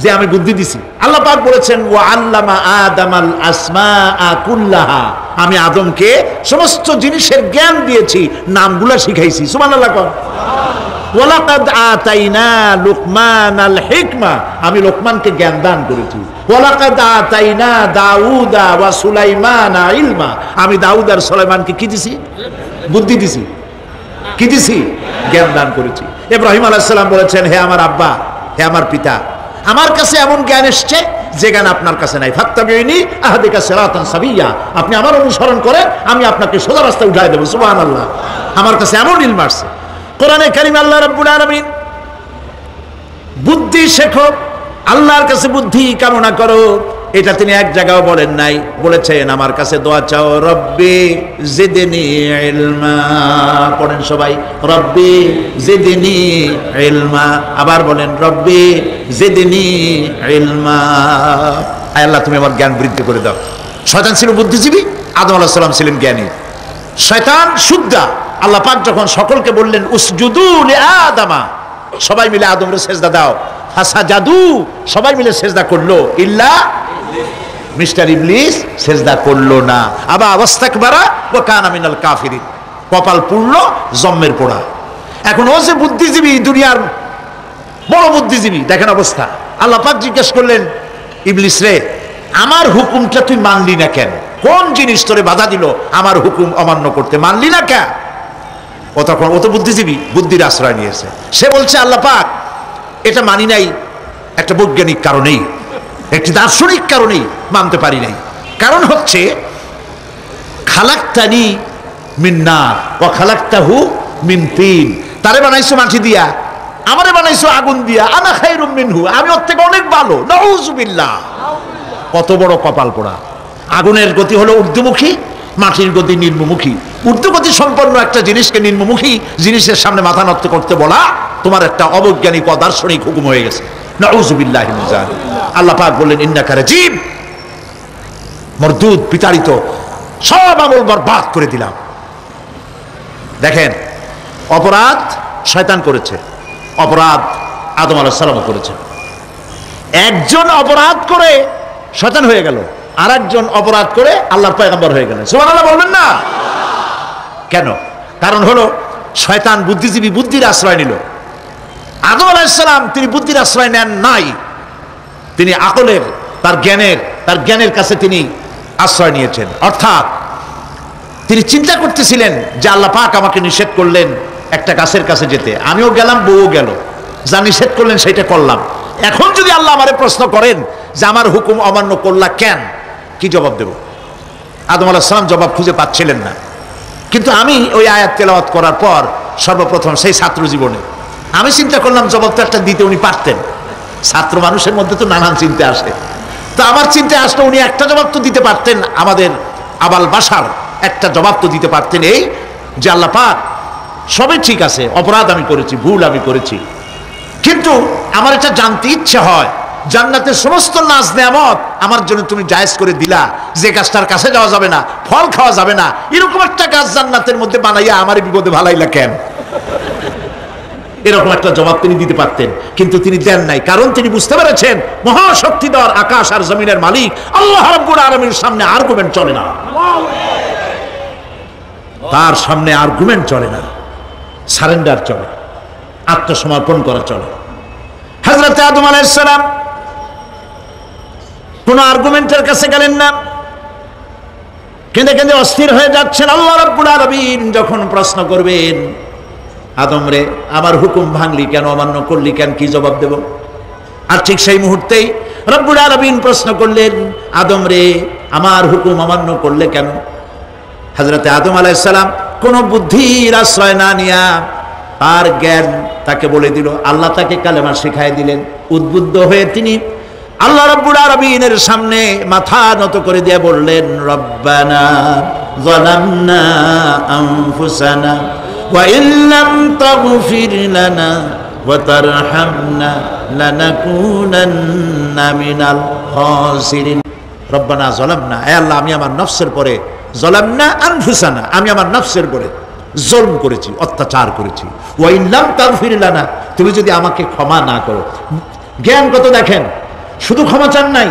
যে আমি বুদ্ধি দিছি। আল্লাহ পাক বলেছেন ওয়া আল্লামা আদামাল আসমাআ কুল্লাহা, আমি আদমকে সমস্ত জিনিসের জ্ঞান দিয়েছি, নামগুলা শিখাইছি। সুবহানাল্লাহ। ওয়ালাকাদ আতাইনা লুকমানাল হিকমা, আমি লোকমানকে জ্ঞান দান করেছি। ওয়ালাকাদ আতাইনা দাউদা ওয়া সুলাইমানা ইলমা, আমি দাউদ আর সুলাইমানকে কি দিছি? বুদ্ধি দিছি। কি দিছি? জ্ঞান দান করেছি। ইব্রাহিম আলাইহিস সালাম বলেছেন, হে আমার আব্বা, হে আমার পিতা, আমার কাছে এমন জ্ঞান এসছে যে জ্ঞান আপনার কাছে নাই। ফাত্তাবিউনি আহদিকা সিরাতান সাবিয়্যা, আপনি আমার অনুসরণ করেন, আমি আপনাকে সোজা রাস্তায় উঠাই দেব। সুবহানাল্লাহ। আমার কাছে এমন ইলম আসছে। কোরআনে কারীম আল্লাহ রাব্বুল আলামিন বুদ্ধি শেখো, আল্লাহর কাছে বুদ্ধি কামনা করো, এটা তিনি এক জায়গাও বলেন নাই। বলেছেন আমার কাছে দোয়া চাও, রব্বি জিদনি ইলমা। পড়েন সবাই, রব্বি জিদনি ইলমা। আবার বলেন, রব্বি জিদনি ইলমা। আয় আল্লাহ তুমি আমার জ্ঞান বৃদ্ধি করে দাও। শয়তান ছিল বুদ্ধিজীবী, আদম আলাইহিস সালাম ছিলেন জ্ঞানী। শয়তান সুদ্দা। আল্লাহ পাক যখন সকলকে বললেন উসজুদু লিআদামা, সবাই মিলে আদমরে সেজদা দাও, ফাসাজাদু, সবাই মিলে সেজদা করলো, ইল্লা মিস্টার ইবলিস সেজদা করলো না। আবা ওয়াস্তাকবারা ওয়া কানা মিনাল কাফিরিন, কপাল পুড়লো, জম্মের পোড়া। এখন ও যে বুদ্ধিজীবী, দুনিয়ার বড় বুদ্ধিজীবী, দেখেন অবস্থা। আল্লাহ পাক জিজ্ঞেস করলেন, ইবলিস রে, আমার হুকুমটা তুই মানলি না কেন? কোন জিনিস তোরে বাধা দিল আমার হুকুম অমান্য করতে? মানলি না কেন? ও তখন, ও তো বুদ্ধিজীবী, বুদ্ধির আশ্রয় নিয়েছে। সে বলছে, আল্লাহ পাক, এটা মানি নাই একটা বৈজ্ঞানিক কারণেই, একটি দার্শনিক কারণেই মানতে পারি নাই। কারণ হচ্ছে, খালাকতানি মিন নার ওয়া খালাকতাহু মিন তিন। তারে বানাইছো মাটি দিয়া, আমারে বানাইছো আগুন দিয়া। আনা খায়রুম মিনহু, আমি ওর থেকে অনেক ভালো। নাউযুবিল্লাহ। কত বড় কপাল পোড়া! আগুনের গতি হলো ঊর্ধ্বমুখী, মাটির গতি নিম্নমুখী। ঊর্ধ্বগতি সম্পন্ন একটা জিনিসকে নিম্নমুখী জিনিসের সামনে মাথা নত করতে বলা তোমার একটা অবৈজ্ঞানিক অদার্শনিক হুকুম হয়ে গেছে। নাউযুবিল্লাহি মিন যালিক। আল্লাহ পাক বললেন, ইন্নাকা রাজিম, মরদুদ, বিতাড়িত, সব আমল বরবাদ করে দিলাম। দেখেন, অপরাধ শয়তান করেছে, অপরাধ আদম আলাইহিস সালাম করেছে। একজন অপরাধ করে শয়তান হয়ে গেল, আর একজন অপরাধ করে আল্লাহর পয়গম্বর হয়ে গেলেন। সুবহানাল্লাহ বলবেন না? কেন? কারণ হলো, শয়তান বুদ্ধিজীবী, বুদ্ধির আশ্রয় নিল। আদম আলাইহিস সালাম তিনি বুদ্ধির আশ্রয় নেন নাই, তিনি আকলের, তার জ্ঞানের কাছে তিনি আশ্রয় নিয়েছেন। অর্থাৎ তিনি চিন্তা করতেছিলেন যে আল্লাহ পাক আমাকে নিষেধ করলেন একটা গাছের কাছে যেতে, আমিও গেলাম, বউও গেল, যা নিষেধ করলেন সেটা করলাম। এখন যদি আল্লাহ আমারে প্রশ্ন করেন যে আমার হুকুম অমান্য করলা কেন, কি জবাব দেব? আদম আলাইহিস সালাম জবাব খুঁজে পাচ্ছিলেন না। কিন্তু আমি ওই আয়াত তেলাওয়াত করার পর সর্বপ্রথম সেই ছাত্র জীবনে আমি চিন্তা করলাম জবাব তো একটা দিতে উনি পারতেন। ছাত্র মানুষের মধ্যে তো নানান চিন্তা আসে, তো আমার চিন্তা আসলে উনি একটা জবাব তো দিতে পারতেন, আমাদের আবাল বাসার একটা জবাব তো দিতে পারতেন, এই যে আল্লাহ পাক, সবই ঠিক আছে, অপরাধ আমি করেছি, ভুল আমি করেছি, কিন্তু আমার এটা জানতে ইচ্ছে হয়, জান্নাতের সমস্ত নাজ নেয়ামত আমার জন্য তুমি জায়েজ করে দিলা, যে গাছটার কাছে যাওয়া যাবে না, ফল খাওয়া যাবে না, এরকম একটা গাছ জান্নাতের মধ্যে বানাইয়া আমার বিপদে ভালাইলা কেন? এরকম একটা জবাব তিনি দিতে পারতেন, কিন্তু তিনি দেন নাই। কারণ তিনি বুঝতে পেরেছেন মহাশক্তিধর আকাশ আর জমিনের মালিক আল্লাহ রাব্বুল আলামিনের সামনে আর্গুমেন্ট চলে না, তার সামনে আর্গুমেন্ট চলে না, সারেন্ডার চলে, আত্মসমর্পণ করা চলে। হযরত আদম আলাইহিস সালাম কোন আর্গুমেন্টের কাছে গেলেন না, কেঁদে কেঁদে অস্থির হয়ে যাচ্ছেন। আল্লাহ রাব্বুল আলামিন যখন প্রশ্ন করবেন, আদম রে, আমার হুকুম ভাঙলি কেন, অমান্য করলি কেন, কি জবাব দেব? আর ঠিক সেই মুহূর্তেই রব্বুল আলামিন প্রশ্ন করলেন, আদম রে, আমার হুকুম অমান্য করলে কেন? হযরত আদম আলাইহিস সালাম কোন বুদ্ধির আশ্রয় না নিয়া তার জ্ঞান তাকে বলে দিল। আল্লাহ তাকে কালেমা শিখাই দিলেন। উদ্বুদ্ধ হয়ে তিনি আল্লাহ রাব্বুল আলামিনের সামনে মাথা নত করে দিয়ে বললেন, রব্বানা যালামনা আনফুসানা ওয়া ইল্লাম তাগফির লানা ওয়া তারহামনা লানাকুনান্না মিনাল খাসিরিন। রব্বানা যালামনা, হে আল্লাহ, আমি আমার নফসের পরে, যালামনা আনফুসানা, আমি আমার নফসের পরে জুলম করেছি, অত্যাচার করেছি। ওয়া ইল্লাম তাগফির লানা, তুমি যদি আমাকে ক্ষমা না করো। জ্ঞান কত দেখেন, শুধু ক্ষমা চান নাই,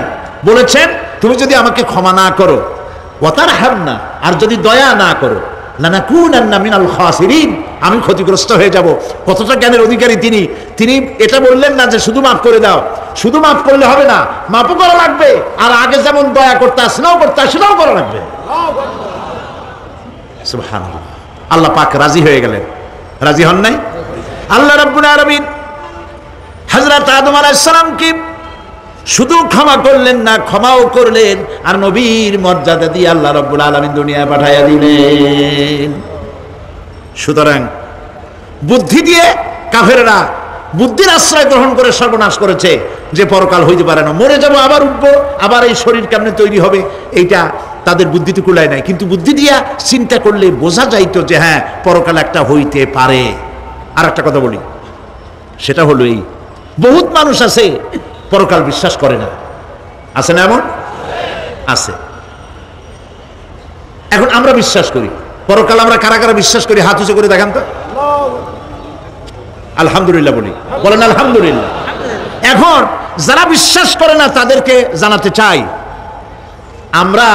বলেছেন তুমি যদি আমাকে ক্ষমা না করো, ওয়া তারহামনা, আর যদি দয়া না করো, লানাকুনান্না মিনাল খাসিরিন, আমি ক্ষতিগ্রস্ত হয়ে যাব। কতটা জ্ঞানের অধিকারী তিনি! তিনি এটা বললেন না যে শুধু মাফ করে দাও, শুধু মাফ করলে হবে না, মাফও করা লাগবে, আর আগে যেমন দয়া করতে আসলেও করতে সেটাও করা লাগবে। সুবহানাল্লাহ। আল্লাহ পাক রাজি হয়ে গেলেন। রাজি হন নাই? আল্লাহ রাব্বুল আলামিন হযরত আদম আলাইহিস সালামকে শুধু ক্ষমা করলেন না, ক্ষমাও করলেন, আর নবীর মর্যাদা দিয়ে আল্লাহ রাব্বুল আলামিন দুনিয়ায় পাঠাইয়া দিলেন। সুতরাং বুদ্ধি দিয়ে কাফেররা বুদ্ধির আশ্রয় গ্রহণ করে সর্বনাশ করেছে, যে পরকাল হইতে পারে না, মরে যাব, আবার উঠবো, আবার এই শরীর কেমনে তৈরি হবে, এইটা তাদের বুদ্ধিতে কুলায় নাই। কিন্তু বুদ্ধি দিয়া চিন্তা করলে বোঝা যাইতো যে হ্যাঁ, পরকাল একটা হইতে পারে। আর একটা কথা বলি, সেটা হলো এই, বহুত মানুষ আছে পরকাল বিশ্বাস করে না, আছে না? এমন আছে। এখন আমরা বিশ্বাস করি পরকাল, আমরা কারা কারা বিশ্বাস করি? হাত উঁচু করে দেখান তো। আলহামদুলিল্লাহ বলি, বলেন আলহামদুলিল্লাহ। এখন যারা বিশ্বাস করে না তাদেরকে জানাতে চাই আমরা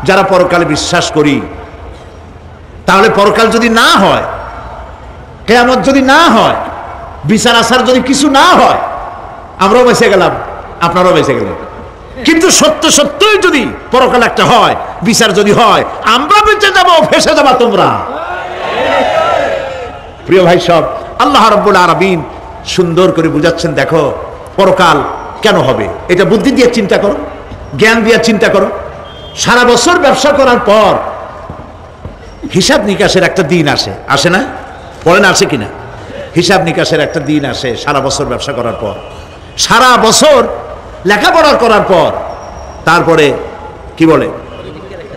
যারা পরকালে বিশ্বাস করি, তাহলে পরকাল যদি না হয়, কিয়ামত যদি না হয়, বিচার আচার যদি কিছু না হয়, আমরাও বেঁচে গেলাম, আপনারাও বেঁচে গেলেন। কিন্তু সত্য সত্যই যদি পরকাল একটা হয়, বিচার যদি হয়, আমরা বেঁচে যাবো, ফেসে যাবা তোমরা। প্রিয় ভাই সব, আল্লাহ রাব্বুল আলামিন সুন্দর করে বুঝাচ্ছেন, দেখো পরকাল কেন হবে, এটা বুদ্ধি দিয়ে চিন্তা করো, জ্ঞান দিয়ে চিন্তা করো। সারা বছর ব্যবসা করার পর হিসাব নিকাশের একটা দিন আসে, আসে না? পড়েন আসে কিনা? হিসাব নিকাশের একটা দিন আসে সারা বছর ব্যবসা করার পর, সারা বছর লেখাপড়া করার পর, তারপরে কি বলে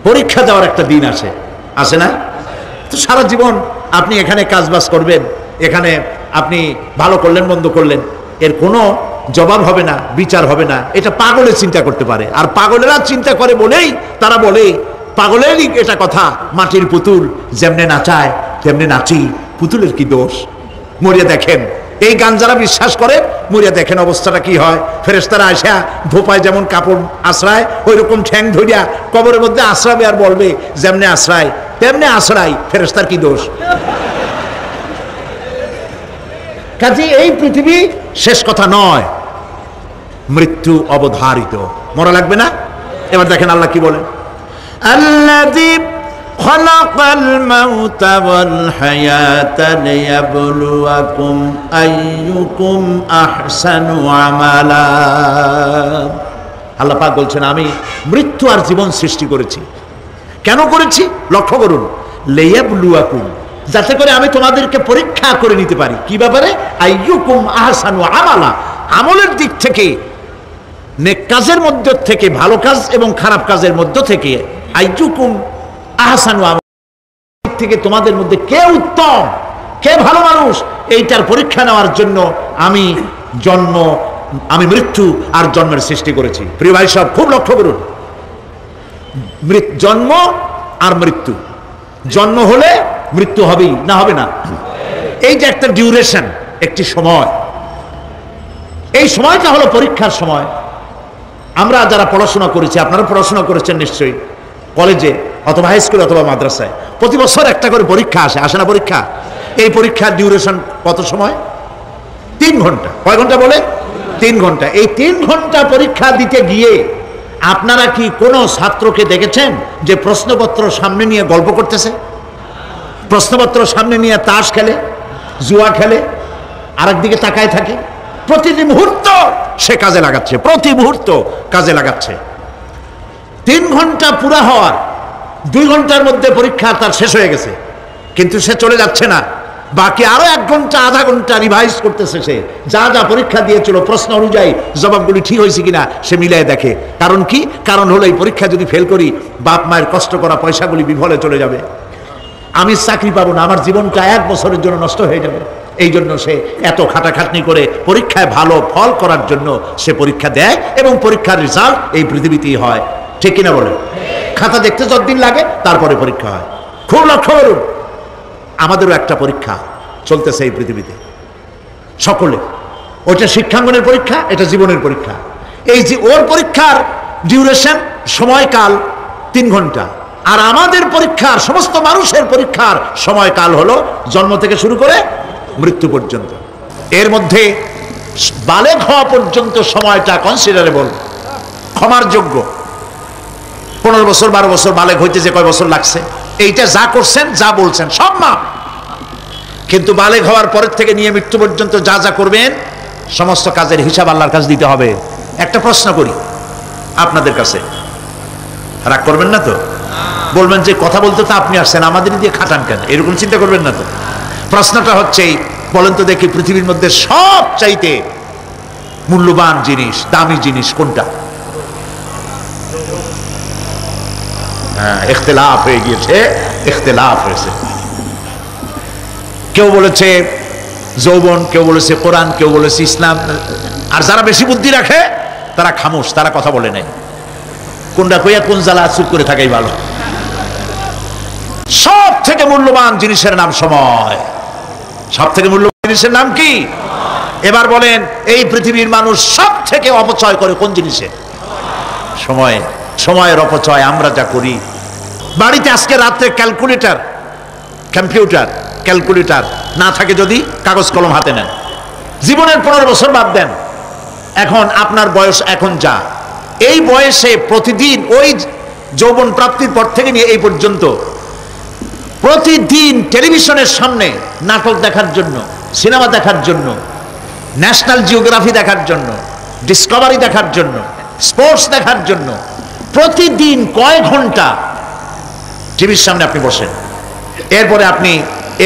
পরীক্ষা দেওয়ার একটা দিন আসে, আসে না? তো সারা জীবন আপনি এখানে কাজবাজ করবেন, এখানে আপনি ভালো করলেন মন্দ করলেন, এর কোনো জবাব হবে না, বিচার হবে না। এটা পাগলের চিন্তা করতে পারে, আর পাগলেরা চিন্তা করে বলেই তারা বলে, পাগলেরই এটা কথা, মাটির পুতুল যেমনে নাচায় তেমনি নাচি, পুতুলের কি দোষ। মরিয়া দেখেন, এই গান যারা বিশ্বাস করে, মরিয়া দেখেন অবস্থাটা কি হয়। ফেরেশতারা আসা ধোপায় যেমন কাপড় আশ্রায়, ওই রকম ঠ্যাং ধরিয়া কবরের মধ্যে আশ্রাবে, আর বলবে যেমনে আশ্রায় তেমনি আশ্রায়, ফেরেশতার কি দোষ। কাজে এই পৃথিবী শেষ কথা নয়, মৃত্যু অবধারিত, মরা লাগবে না। এবার দেখেন আল্লাহ কি বলেন, আল্লাযী খালাকাল মাউতা ওয়াল হায়াতা লিয়াবলুয়াকুম আইয়ুকুম আহসানু আমালা। আল্লাহ পাক বলছেন, আমি মৃত্যু আর জীবন সৃষ্টি করেছি। কেন করেছি? লক্ষ্য করুন, লিয়াবলুয়াকুম, যাতে করে আমি তোমাদেরকে পরীক্ষা করে নিতে পারি। কি ব্যাপারে? আইয়ুকুম আহসানু আমালা, আমলের দিক থেকে, নেক কাজের মধ্য থেকে, ভালো কাজ এবং খারাপ কাজের মধ্য থেকে, আইয়ুকুম আহসানু আমালা থেকে তোমাদের মধ্যে কে উত্তম, কে ভালো মানুষ, এইটার পরীক্ষা নেওয়ার জন্য আমি মৃত্যু আর জন্মের সৃষ্টি করেছি। প্রিয় ভাই সব, খুব লক্ষ্য করুন, জন্ম আর মৃত্যু, জন্ম হলে মৃত্যু হবেই, না হবে না? এই যে একটা ডিউরেশন, একটি সময়, এই সময়টা হলো পরীক্ষার সময়। আমরা যারা পড়াশোনা করেছি, আপনারা পড়াশোনা করেছেন নিশ্চয়ই, কলেজে অথবা হাই স্কুলে অথবা মাদ্রাসায় প্রতি বছর একটা করে পরীক্ষা আসে, আসে না পরীক্ষা? এই পরীক্ষার ডিউরেশন কত সময়? 3 ঘন্টা। কয় ঘন্টা বলে? 3 ঘন্টা। এই 3 ঘন্টা পরীক্ষা দিতে গিয়ে আপনারা কি কোনো ছাত্রকে দেখেছেন যে প্রশ্নপত্র সামনে নিয়ে গল্প করতেছে, প্রশ্নপত্র সামনে নিয়ে তাস খেলে, জুয়া খেলে, আরেকদিকে তাকায় থাকে? প্রতিটি মুহূর্ত সে কাজে লাগাচ্ছে, প্রতি মুহূর্ত কাজে লাগাচ্ছে। 3 ঘন্টা পুরা হওয়ার 2 ঘন্টার মধ্যে পরীক্ষা তার শেষ হয়ে গেছে, কিন্তু সে চলে যাচ্ছে না, বাকি আরো 1 ঘন্টা আধা ঘন্টা রিভাইজ করতেছে। সে যা যা পরীক্ষা দিয়েছিল প্রশ্ন অনুযায়ী জবাবগুলি ঠিক হয়েছে কিনা সে মিলাই দেখে। কারণ কি? কারণ হলো এই পরীক্ষা যদি ফেল করি, বাপ মায়ের কষ্ট করা পয়সাগুলি বিফলে চলে যাবে, আমি চাকরি পাবো না, আমার জীবনটা 1 বছরের জন্য নষ্ট হয়ে যাবে। এই জন্য সে এত খাটাখাটনি করে পরীক্ষায় ভালো ফল করার জন্য সে পরীক্ষা দেয়, এবং পরীক্ষার রেজাল্ট এই পৃথিবীতেই হয়, ঠিক কিনা বলেন? খাতা দেখতে যতদিন লাগে তারপরে পরীক্ষা হয়। খুব লক্ষ্য করুন, আমাদেরও একটা পরীক্ষা চলতেছে এই পৃথিবীতে, সকলে। ওটা শিক্ষাঙ্গনের পরীক্ষা, এটা জীবনের পরীক্ষা। এই যে ওর পরীক্ষার ডিউরেশন, সময়কাল 3 ঘন্টা, আর আমাদের পরীক্ষার, সমস্ত মানুষের পরীক্ষার সময়কাল হলো জন্ম থেকে শুরু করে মৃত্যু পর্যন্ত। এর মধ্যে বালেগ হওয়া পর্যন্ত সময়টা কনসিডারেবল, ক্ষমার যোগ্য। 15 বছর 12 বছর বালেগ হইতে যে কয় বছর লাগছে, এইটা যা করছেন যা বলছেন সব মাপ। কিন্তু বালেগ হওয়ার পরের থেকে নিয়ে মৃত্যু পর্যন্ত যা যা করবেন সমস্ত কাজের হিসাব আল্লাহর কাছে দিতে হবে। একটা প্রশ্ন করি আপনাদের কাছে, রাগ করবেন না তো? বলবেন যে কথা বলতে তো আপনি আসছেন, আমাদের দিয়ে খাটান কেন, এরকম চিন্তা করবেন না তো? প্রশ্নটা হচ্ছে, বলেন তো দেখি, পৃথিবীর মধ্যে সব চাইতে মূল্যবান জিনিস, দামি জিনিস কোনটা? হ্যাঁ, ইখতিলাফ হয়ে গিয়েছে, ইখতিলাফ হয়েছে। কেউ বলেছে যৌবন, কেউ বলেছে কোরআন, কেউ বলেছে ইসলাম। আর যারা বেশি বুদ্ধি রাখে তারা খামোশ, তারা কথা বলে নেই। কোনটা কইয়া কোন জ্বালা চুপ করে থাকাই ভালো। সব থেকে মূল্যবান জিনিসের নাম সময়। সব থেকে মূল্যবান জিনিসের নাম কি? এবার বলেন, এই পৃথিবীর মানুষ সব থেকে অপচয় করে কোন জিনিসে? সময়ে। সময়ের অপচয় আমরা যা করি। বাড়িতে আজকে রাত্রে ক্যালকুলেটর, কম্পিউটার, ক্যালকুলেটর না থাকে যদি কাগজ কলম হাতে নেন। জীবনের 15 বছর বাদ দেন, এখন আপনার বয়স এখন যা, এই বয়সে প্রতিদিন ওই যৌবন প্রাপ্তির পর থেকে নিয়ে এই পর্যন্ত প্রতিদিন টেলিভিশনের সামনে নাটক দেখার জন্য, সিনেমা দেখার জন্য, ন্যাশনাল জিওগ্রাফি দেখার জন্য, ডিসকভারি দেখার জন্য, স্পোর্টস দেখার জন্য প্রতিদিন কয় ঘন্টা টিভির সামনে আপনি বসেন। এরপরে আপনি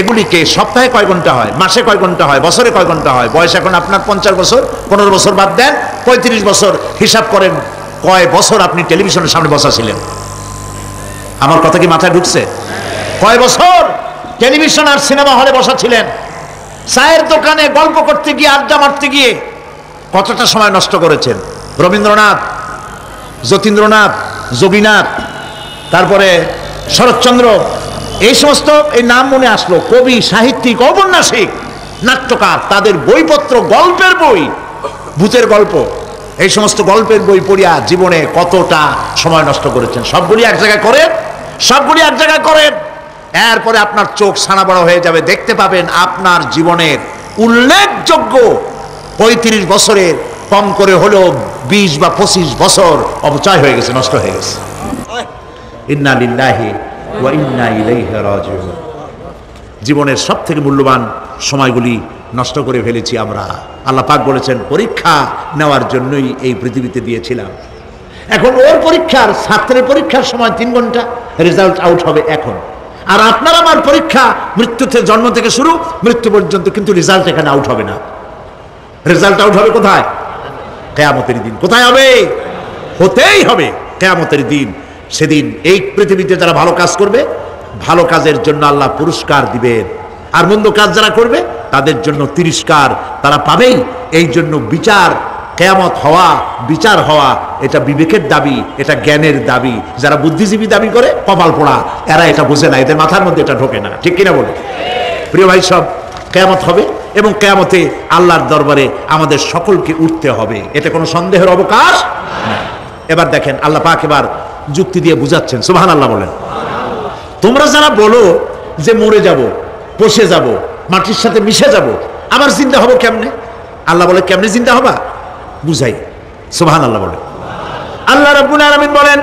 এগুলিকে সপ্তাহে কয় ঘন্টা হয়, মাসে কয় ঘন্টা হয়, বছরে কয় ঘন্টা হয়। বয়স এখন আপনার 50 বছর, 15 বছর বাদ দেন, 35 বছর হিসাব করেন কয় বছর আপনি টেলিভিশনের সামনে বসা ছিলেন। আমার কথা কি মাথায় ঢুকছে? কয় বছর টেলিভিশন আর সিনেমা হলে বসা ছিলেন? চায়ের দোকানে গল্প করতে গিয়ে, আড্ডা মারতে গিয়ে কতটা সময় নষ্ট করেছেন? রবীন্দ্রনাথ, যতীন্দ্রনাথ, যোগীনাথ, তারপরে শরৎচন্দ্র, এই সমস্ত এই নাম মনে আসলো, কবি, সাহিত্যিক, ঔপন্যাসিক, নাট্যকার, তাদের বইপত্র, গল্পের বই, ভূতের গল্প, এই সমস্ত গল্পের বই পড়িয়া জীবনে কতটা সময় নষ্ট করেছেন। সবগুলি এক জায়গায় করেন, সবগুলি এক জায়গায় করেন, এরপরে আপনার চোখ ছানা বড় হয়ে যাবে। দেখতে পাবেন আপনার জীবনের উল্লেখযোগ্য 35 বছরের কম করে হলেও 20 বা 25 বছর অপচয় হয়ে গেছে, নষ্ট হয়ে গেছে। ইন্না লিল্লাহি ওয়া ইন্না ইলাইহি রাজিউন। জীবনের সব থেকে মূল্যবান সময়গুলি নষ্ট করে ফেলেছি আমরা। আল্লাহ পাক বলেছেন পরীক্ষা নেওয়ার জন্যই এই পৃথিবীতে দিয়েছিলাম। এখন ওর পরীক্ষার, ছাত্রের পরীক্ষার সময় 3 ঘন্টা, রেজাল্ট আউট হবে এখন। আর আপনার আমার পরীক্ষা মৃত্যুতে, জন্ম থেকে শুরু মৃত্যু পর্যন্ত, কিন্তু রেজাল্ট এখানে আউট হবে না। রেজাল্ট আউট হবে কোথায়? কিয়ামতের দিন। কোথায় হবে? হতেই হবে কিয়ামতের দিন। সেদিন এই পৃথিবীতে যারা ভালো কাজ করবে, ভালো কাজের জন্য আল্লাহ পুরস্কার দিবেন, আর মন্দ কাজ যারা করবে তাদের জন্য তিরস্কার তারা পাবেই। এই জন্য বিচার, কিয়ামত হওয়া, বিচার হওয়া, এটা বিবেকের দাবি, এটা জ্ঞানের দাবি। যারা বুদ্ধিজীবী দাবি করে কপাল পোড়া, এরা এটা বোঝে না, এদের মাথার মধ্যে এটা ঢোকে না। ঠিক কিনা বলে? প্রিয় ভাই সব, কিয়ামত হবে এবং কিয়ামতে আল্লাহর দরবারে আমাদের সকলকে উঠতে হবে, এতে কোনো সন্দেহের অবকাশ নেই। এবার দেখেন আল্লাহ পাক এবার যুক্তি দিয়ে বুঝাচ্ছেন। সুবহানাল্লাহ বলেন। তোমরা যারা বলো যে মরে যাব, পচে যাব, মাটির সাথে মিশে যাব, আবার জিন্দা হব কেমনে? আল্লাহ বলে কেমনে জিন্দা হবা বুঝাই। সুবহানাল্লাহ বলেন। আল্লাহ রাব্বুল আলামিন বলেন,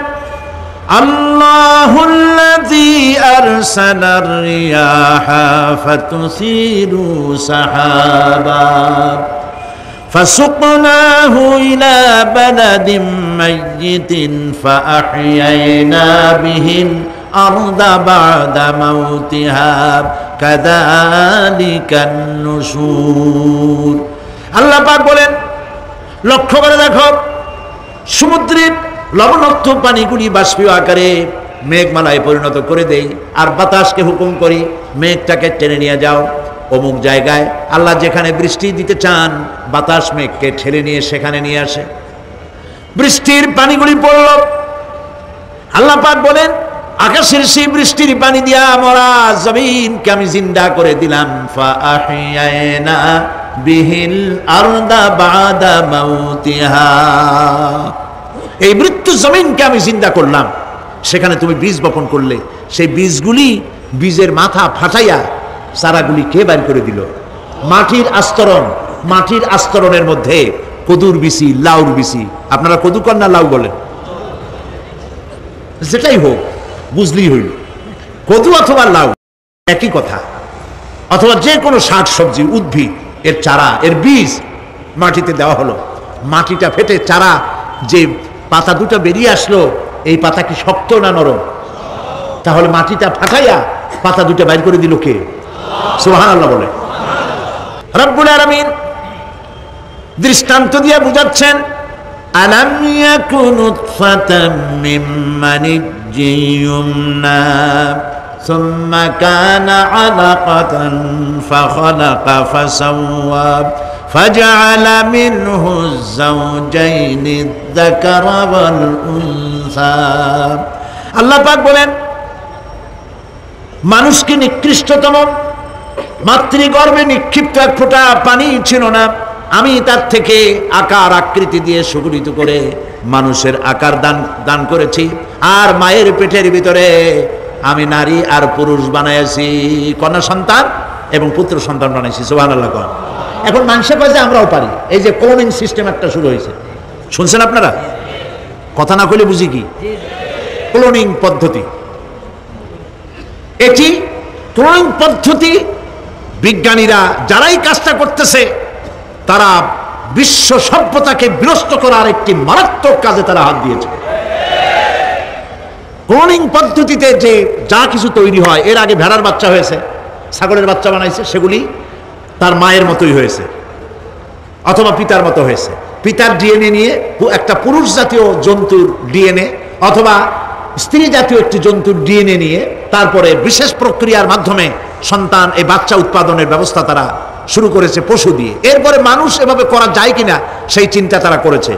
আল্লাহুল্লাযী আরসালার রিয়াহা ফাতুসিরু সাহাবা فسقناه إلى بلد ميت فأحيينا به الأرض بعد موتها كذلك النشور। আল্লাহ পাক বলেন, লক্ষ্য করে দেখো, সমুদ্রের লবণাক্ত পানিগুলি বাষ্পীয় আকারে মেঘমালায় পরিণত করে দেই, আর বাতাসকে হুকুম করি মেঘটাকে টেনে নিয়ে যাও অমুক জায়গায়। আল্লাহ যেখানে বৃষ্টি দিতে চান, বাতাস মেঘকে ঠেলে নিয়ে সেখানে নিয়ে আসে, বৃষ্টির পানিগুলি পড়ল। আল্লাহ পাক বলেন, আকাশের সেই বৃষ্টির পানি দিয়া মরা জমিনকে আমি জিন্দা করে দিলাম। ফাআহিয়ানা বিহিল আরদা বাদা মাউতিহা, এই মৃত্যু জমিনকে আমি জিন্দা করলাম। সেখানে তুমি বীজ বপন করলে, সেই বীজগুলি, বীজের মাথা ফাটাইয়া চারাগুলি কে বাইর করে দিল? মাটির আস্তরণ, মাটির আস্তরণের মধ্যে কদুর বিচি, লাউর বিচি। আপনারা কদু কর না লাউ বলেন? যেটাই হোক, বুঝলেই হইল, কদু অথবা লাউ একই কথা। অথবা যে কোনো শাক সবজি, উদ্ভিদ, এর চারা, এর বীজ মাটিতে দেওয়া হলো, মাটিটা ফেটে চারা, যে পাতা দুটো বেরিয়ে আসলো, এই পাতা কি শক্ত না নরম? তাহলে মাটিটা ফাটাইয়া পাতা দুটো বাইর করে দিল কে? সুবহানাল্লাহ বলে। রব্বুল আলামিন দৃষ্টান্ত দিয়ে বুঝাচ্ছেন, আলাম ইয়াকুন নুতফাতাম মিন মানিয়্যিয়ুমনা সুম্মা কানা আলাকাতান ফাখালাকা ফাসাওয়া ফাজআলা মিনহু যাওজাইনি আয-যাকারা ওয়াল উনসা। আল্লাহ পাক বলেন, মানুষকে নিকৃষ্টতম মাতৃগর্ভে নিক্ষিপ্ত এক ফোঁটা পানি ছিল না, আমি তার থেকে আকার আকৃতি দিয়ে সুগঠিত করে মানুষের আকার দান করেছি, আর মায়ের পেটের ভিতরে আমি নারী আর পুরুষ বানাইছি, কন্যা সন্তান এবং পুত্র সন্তান বানাইছি। সুবহানাল্লাহ। এখন মানুষের কাছে আমরাও পারি। এই যে ক্লোনিং সিস্টেম একটা শুরু হয়েছে, শুনছেন আপনারা? কথা না কইলে বুঝি কি ক্লোনিং পদ্ধতি। এটি ক্লোনিং পদ্ধতি বিজ্ঞানীরা যারাই কাজটা করতেছে তারা বিশ্ব সভ্যতাকে বিনষ্ট করার একটি মারাত্মক কাজে তারা হাত দিয়েছে। ক্লোনিং পদ্ধতিতে যে যা কিছু তৈরি হয়, এর আগে ভেড়ার বাচ্চা হয়েছে, ছাগলের বাচ্চা বানাইছে, সেগুলি তার মায়ের মতোই হয়েছে অথবা পিতার মতো হয়েছে। পিতার ডিএনএ নিয়ে একটা পুরুষ জাতীয় জন্তুর ডিএনএ অথবা স্ত্রী জাতীয় একটি জন্তুর ডিএনএ নিয়ে তারপরে বিশেষ প্রক্রিয়ার মাধ্যমে সন্তান, এই বাচ্চা উৎপাদনের ব্যবস্থা তারা শুরু করেছে পশু দিয়ে। এরপরে মানুষ এভাবে করা যায় কিনা সেই চিন্তা তারা করেছে।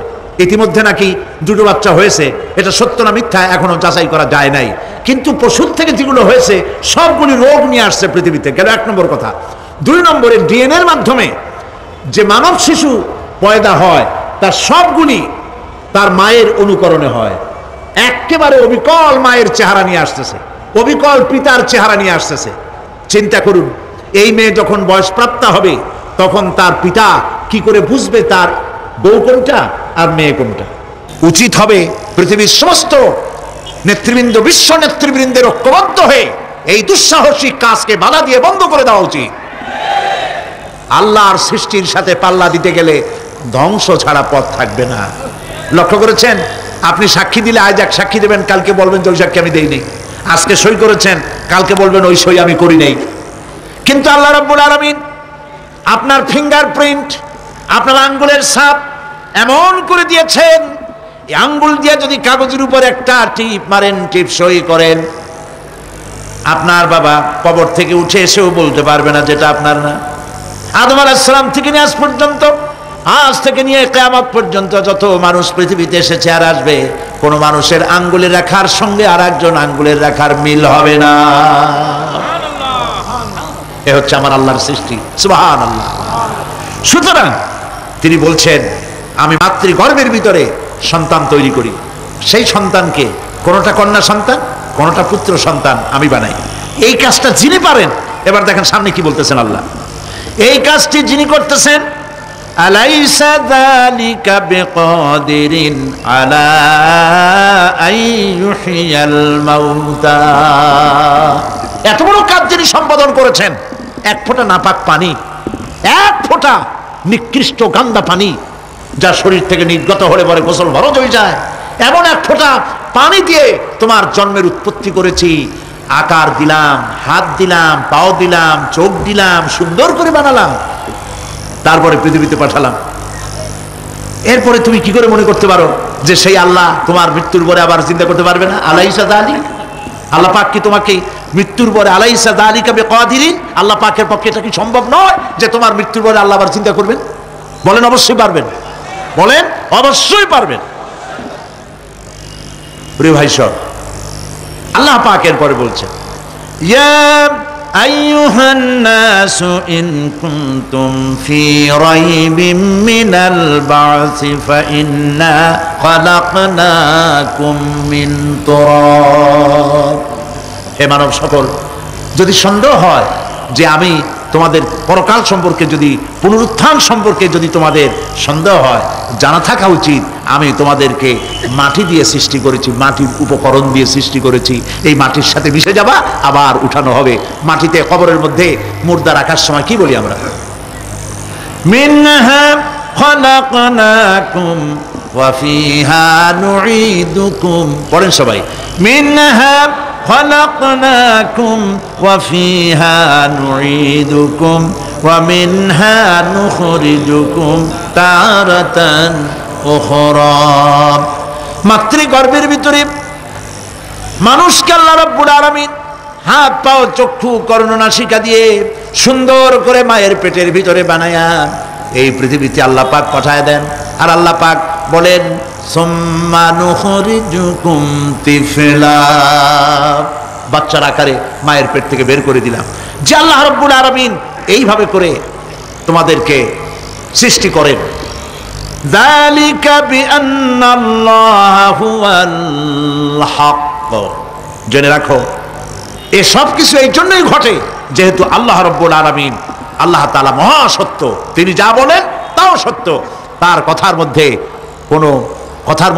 ইতিমধ্যে নাকি দুটো বাচ্চা হয়েছে, এটা সত্য না মিথ্যা এখনো যাচাই করা যায় নাই। কিন্তু পশুর থেকে যেগুলো হয়েছে সবগুলি রোগ নিয়ে আসছে পৃথিবীতে, গেল 1 নম্বর কথা। 2 নম্বরে ডিএনএর মাধ্যমে যে মানব শিশু পয়দা হয় তার সবগুলি তার মায়ের অনুকরণে হয়। একেবারে অবিকল মায়ের চেহারা নিয়ে আসতেছে, অবিকল পিতার চেহারা নিয়ে আসতেছে। চিন্তা করুন, এই মেয়ে যখন বয়সপ্রাপ্তা হবে তখন তার পিতা কি করে বুঝবে তার বউ কোনটা আর মেয়ে কোনটা? উচিত হবে পৃথিবীর সমস্ত নেতৃবৃন্দ, বিশ্ব নেতৃবৃন্দের ঐক্যবদ্ধ হয়ে এই দুঃসাহসিক কাজকে বাধা দিয়ে বন্ধ করে দেওয়া উচিত। আল্লাহর সৃষ্টির সাথে পাল্লা দিতে গেলে ধ্বংস ছাড়া পথ থাকবে না। লক্ষ্য করেছেন? আপনি সাক্ষী দিলে আজ এক সাক্ষী দেবেন, কালকে বলবেন যে ওই সাক্ষী আমি দেই নেই। আজকে সই করেছেন, কালকে বলবেন ওই সই আমি করি নেই। কিন্তু আল্লাহ রাব্বুল আলামিন আপনার ফিঙ্গারপ্রিন্ট, আপনার আঙ্গুলের ছাপ এমন করে দিয়েছেন, এই আঙ্গুল দিয়ে যদি কাগজের উপর একটা টিপ মারেন, টিপ সই করেন, আপনার বাবা কবর থেকে উঠে এসেও বলতে পারবে না যেটা আপনার না। আদম আলাইহিস সালাম থেকে নিয়ে আজ পর্যন্ত, আজ থেকে নিয়ে কিয়ামত পর্যন্ত যত মানুষ পৃথিবীতে এসেছে আর আসবে, কোন মানুষের আঙ্গুলের রেখার সঙ্গে আর একজন আঙ্গুলের রেখার মিল হবে না। এ হচ্ছে আমার আল্লাহর সৃষ্টি। সুবহানাল্লাহ। সুতরাং তিনি বলছেন, আমি মাতৃগর্ভের ভিতরে সন্তান তৈরি করি, সেই সন্তানকে কোনটা কন্যা সন্তান, কোনটা পুত্র সন্তান আমি বানাই। এই কাজটা যিনি পারেন, এবার দেখেন সামনে কি বলতেছেন আল্লাহ। এই কাজটি যিনি করতেছেন, আলাইসা যালিকা বিকাদিরিন আলা আইয়ুহিয়াল মাউতা। এত বড় কাজ যিনি সম্পাদন করেছেন, এক ফোঁটা নাপাক পানি, এক ফোঁটা নিকৃষ্ট গান্দা পানি যা শরীর থেকে নির্গত হলে পরে গোসল ফরজ হয়ে যায়, এমন এক ফোঁটা পানি দিয়ে তোমার জন্মের উৎপত্তি করেছি, আকার দিলাম, হাত দিলাম, পাও দিলাম, চোখ দিলাম, সুন্দর করে বানালাম, তারপরে পৃথিবীতে পাঠালাম। এরপরে তুমি কি করে মনে করতে পারো যে সেই আল্লাহ তোমার মৃত্যুর পরে আবার চিন্তা করতে পারবে না? আলাইসা যালিক, আল্লাহ পাক কি তোমাকে মৃত্যুর পরে আলাইসা যালিকা বিকাদিরিন, আল্লাহ পাকের পক্ষে এটা কি সম্ভব নয় যে তোমার মৃত্যুর পরে আল্লাহ আবার চিন্তা করবেন? বলেন অবশ্যই পারবেন, বলেন অবশ্যই পারবেন। প্রিয় ভাই সব, আল্লাহ পাকের পরে বলছেন, ইয়া আইয়ুহান নাসু ইন কুনতুম ফি রাইবিম মিনাল বা'সি ফাইন্না খালাকনাকুম মিন তুরাব। হে মানব সকল, যদি সন্দেহ হয় যে আমি তোমাদের পরকাল সম্পর্কে, যদি পুনরুত্থান সম্পর্কে যদি তোমাদের সন্দেহ হয়, জানা থাকা উচিত আমি তোমাদেরকে মাটি দিয়ে সৃষ্টি করেছি, মাটির উপকরণ দিয়ে সৃষ্টি করেছি। এই মাটির সাথে মিশে যাবা, আবার উঠানো হবে। মাটিতে কবরের মধ্যে মুর্দা রাখার সময় কি বলি আমরা? মিনহা খালাকনাকুম ওয়া ফিহা নুঈদুকুম। পড়েন সবাই, মিনহা خلقناكم وفيها نعيدكم ومنها نخرجكم تارة أخرى। মাতৃগর্ভের ভিতরে মানুষকে আল্লাহ রাব্বুল আলামিন হাত পাও চক্ষু কর্ণনাসিকা দিয়ে সুন্দর করে মায়ের পেটের ভিতরে বানায়া এই পৃথিবীতে আল্লাহ পাক পাঠায় দেন। আর আল্লাহ পাক বলেন, সুম্মা নুখরিজুকুম তিফলা, বাচ্চার আকারে মায়ের পেট থেকে বের করে দিলাম। যে আল্লাহ রাব্বুল আলামিন এইভাবে করে তোমাদেরকে সৃষ্টি করেন। যালিকা বিআন্নাল্লাহা হুয়াল হক। জেনে রাখো এ সব কিছু এই জন্যই ঘটে যেহেতু আল্লাহ রাব্বুল আলামিন আল্লাহ তাআলা মহাসত্য, তিনি যা বলেন তাও সত্য, তার কথার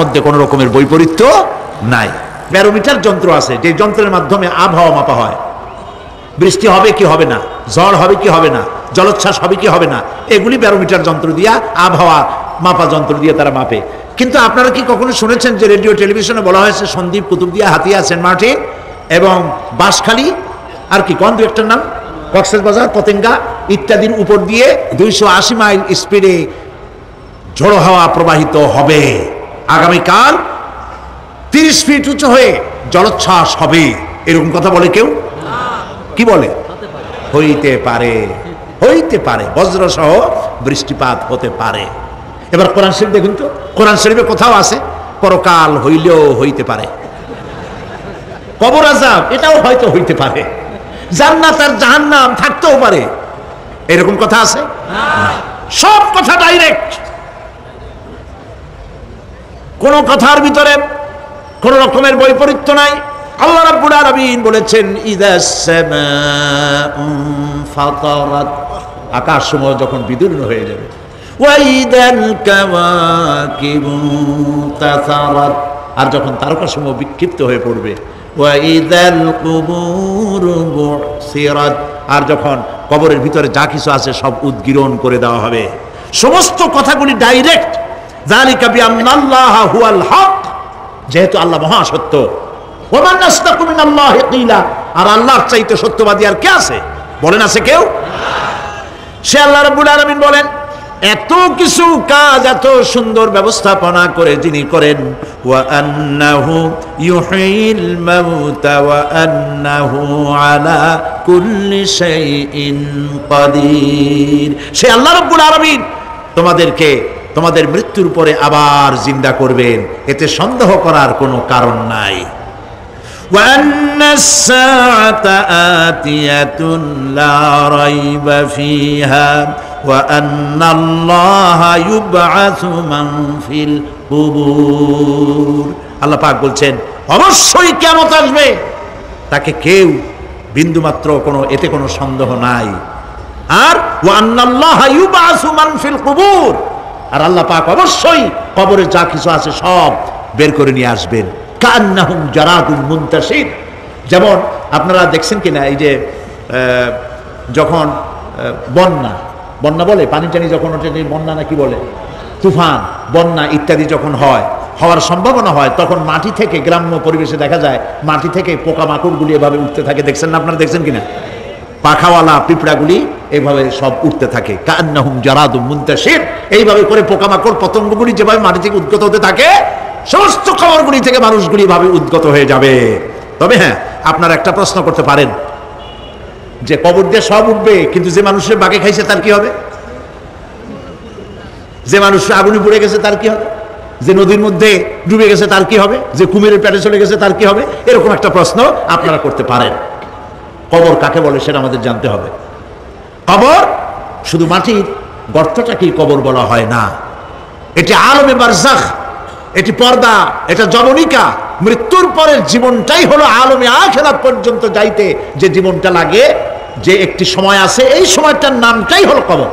মধ্যে কোনো রকমের বৈপরীত্য নাই। ব্যারোমিটার যন্ত্র আছে, যে যন্ত্রের মাধ্যমে আবহাওয়া মাপা হয়, বৃষ্টি হবে কি হবে না, ঝড় হবে কি হবে না, জলোচ্ছ্বাস হবে কি হবে না, এগুলি ব্যারোমিটার যন্ত্র দিয়া, আবহাওয়া মাপা যন্ত্র দিয়ে তারা মাপে। কিন্তু আপনারা কি কখনো শুনেছেন যে রেডিও টেলিভিশনে বলা হয়েছে সন্দ্বীপ, কুতুবদিয়া, হাতিয়া, সেন্ট মার্টিন এবং বাঁশখালী, আর কি কোন দু একটার নাম, কক্সবাজার, পতেঙ্গা ইত্যাদির উপর দিয়ে 280 মাইল স্পিডে ঝোড়ো হাওয়া প্রবাহিত হবে, আগামীকাল 30 ফিট উঁচু হয়ে জলোচ্ছ্বাস হবে, এরকম কথা বলে কেউ? কি বলে? হইতে পারে, হইতে পারে, বজ্র সহ বৃষ্টিপাত হতে পারে। এবার কোরআন শরীফ দেখুন তো, কোরআন শরীফে কোথাও আছে পরকাল হইলেও হইতে পারে, কবর আযাব এটাও হয়তো হইতে পারে, জান্নাত আর জাহান্নাম থাকতেও পারে, এরকম কথা আছে? সব কথা ডাইরেক্ট, কোন কথার ভিতরে কোন রকমের বৈপরীত্য নাই। আল্লাহ রাব্বুল আলামিন বলেছেন ইযাস সামাউ ফাতারাত, আকাশসমূহ যখন বিদীর্ণ হয়ে যাবে, ওয়া ইদাল কাওয়াকিবু তাসারাত, আর যখন তারকাসমূহ বিক্ষিপ্ত হয়ে পড়বে, ওয়া ইদাল কুবুরু বুসিরাত, আর যখন কবরের ভিতরে যা কিছু আছে সব উদ্গীরণ করে দেওয়া হবে। সমস্ত কথাগুলি ডাইরেক্ট। যালিকা বিআন্নাল্লাহা হুয়াল হক, যেহেতু আল্লাহ মহাসত্য। ওয়া মান আসতাকু মিনাল্লাহি কিলা, আর আল্লাহর চাইতে সত্যবাদী আর কে আছে? বলেন আছে কেউ? সে আল্লাহ রাব্বুল আলামিন বলেন এত কিছু কাজ এত সুন্দর ব্যবস্থাপনা করে যিনি করেন, ওয়া আন্নাহু ইউহিল মাউতা ওয়া আন্নাহু আলা কুল্লি শাইইন কাদির। সে আল্লাহ রাব্বুল আলামিন তোমাদেরকে তোমাদের মৃত্যুর পরে আবার জিন্দা করবেন, এতে সন্দেহ করার কোনো কারণ নাই। ওয়া আন্নাস সাআতা আতিয়াতুন লা রাইবা ফিহা ওয়া আন্নাল্লাহা ইউবআসু মান ফিল কুবুর। আল্লাহ পাক বলছেন অবশ্যই কিয়ামত আসবে, তাকে কেউ বিন্দুমাত্র এতে কোনো সন্দেহ নাই। আর ওয়া আন্নাল্লাহা ইউবআসু মান ফিল কুবুর, আর আল্লাহ পাক অবশ্যই কবরে যা কিছু আছে সব বের করে নিয়ে আসবেন। কান্নাহুম জারাদুল মুনতাশির, যেমন আপনারা দেখছেন কিনা এই যে যখন বন্যা বলে, পানি টানি যখন ওঠে, বন্যা নাকি বলে, তুফান, বন্যা ইত্যাদি যখন হওয়ার সম্ভাবনা হয়, তখন মাটি থেকে, গ্রাম্য পরিবেশে দেখা যায় মাটি থেকে পোকামাকড়গুলি এভাবে উঠতে থাকে। দেখছেন না? আপনারা দেখছেন কিনা? পাখাওয়ালা পিঁপড়াগুলি এইভাবে সব উঠতে থাকে। কান্নাহুম জারাদুম মুনতাশির, এইভাবে করে পোকামাকড় পতঙ্গগুলি যেভাবে মাটি থেকে উদ্গত হতে থাকে, সমস্ত খবরগুলি থেকে মানুষগুলি ভাবে উদ্গত হয়ে যাবে। তবে হ্যাঁ, আপনারা একটা প্রশ্ন করতে পারেন যে কবর দিয়ে সব উঠবে, কিন্তু যে মানুষের বাগে খাইছে তার কি হবে? যে মানুষের আগুনে পুড়ে গেছে তার কি হবে? যে নদীর মধ্যে ডুবে গেছে তার কি হবে? যে কুমিরের পেটে চলে গেছে তার কি হবে? এরকম একটা প্রশ্ন আপনারা করতে পারেন। কবর কাকে বলে সেটা আমাদের জানতে হবে। কবর শুধু মাটির গর্তটাকেই কবর বলা হয় না, এটি আলমে বারজাখ, এটি পর্দা, এটা জবনিকা। মৃত্যুর পরের জীবনটাই হলো আলমে আখিরাত পর্যন্ত যাইতে যে জীবনটা লাগে, যে একটি সময় আছে, এই সময়টার নামটাই হলো কবর।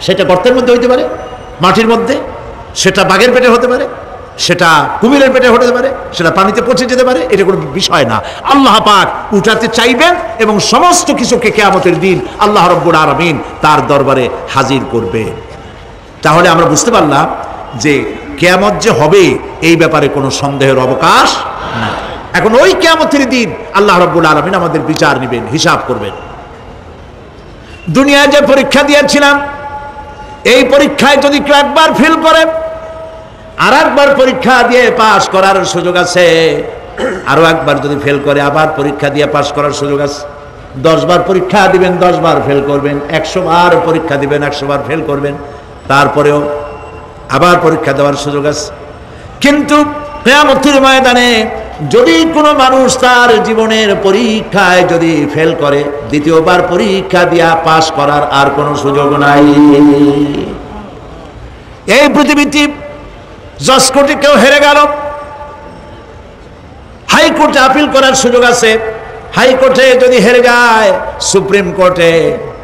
সেটা গর্তের মধ্যে হইতে পারে, মাটির মধ্যে, সেটা বাঘের পেটে হতে পারে, সেটা কুমিরের পেটে হতে পারে, সেটা পানিতে পচে যেতে পারে, এটা কোনো বিষয় না। আল্লাহ পাক উঠাতে চাইবেন এবং সমস্ত কিছুকে কিয়ামতের দিন আল্লাহ রাব্বুল আলামিন তার দরবারে হাজির করবে। তাহলে আমরা বুঝতে পারলাম যে কিয়ামত যে হবে এই ব্যাপারে কোনো সন্দেহের অবকাশ নাই। এখন ওই কিয়ামতের দিন আল্লাহ রাব্বুল আলামিন আমাদের বিচার নেবেন, হিসাব করবেন। দুনিয়ায় যে পরীক্ষা দিয়েছিলাম, এই পরীক্ষায় যদি কেউ একবার ফেল করে, আর একবার পরীক্ষা দিয়ে পাস করার সুযোগ আছে, আরো একবার যদি ফেল করে আবার পরীক্ষা দিয়ে পাস করার সুযোগ আছে। 10 বার পরীক্ষা দিবেন, 10 বার ফেল করবেন, 100 বার পরীক্ষা দিবেন, 100 বার ফেল করবেন, তারপরেও আবার পরীক্ষা দেওয়ার সুযোগ আছে। কিন্তু কিয়ামতের ময়দানে যদি কোনো মানুষ তার জীবনের পরীক্ষায় যদি ফেল করে, দ্বিতীয়বার পরীক্ষা দিয়া পাস করার আর কোনো সুযোগ নাই। এই পৃথিবীতে জজ কোর্টে কেউ হেরে গেল, হাইকোর্টে আপিল করার সুযোগ আছে। হাইকোর্টে যদি হেরে যায় সুপ্রিম কোর্টে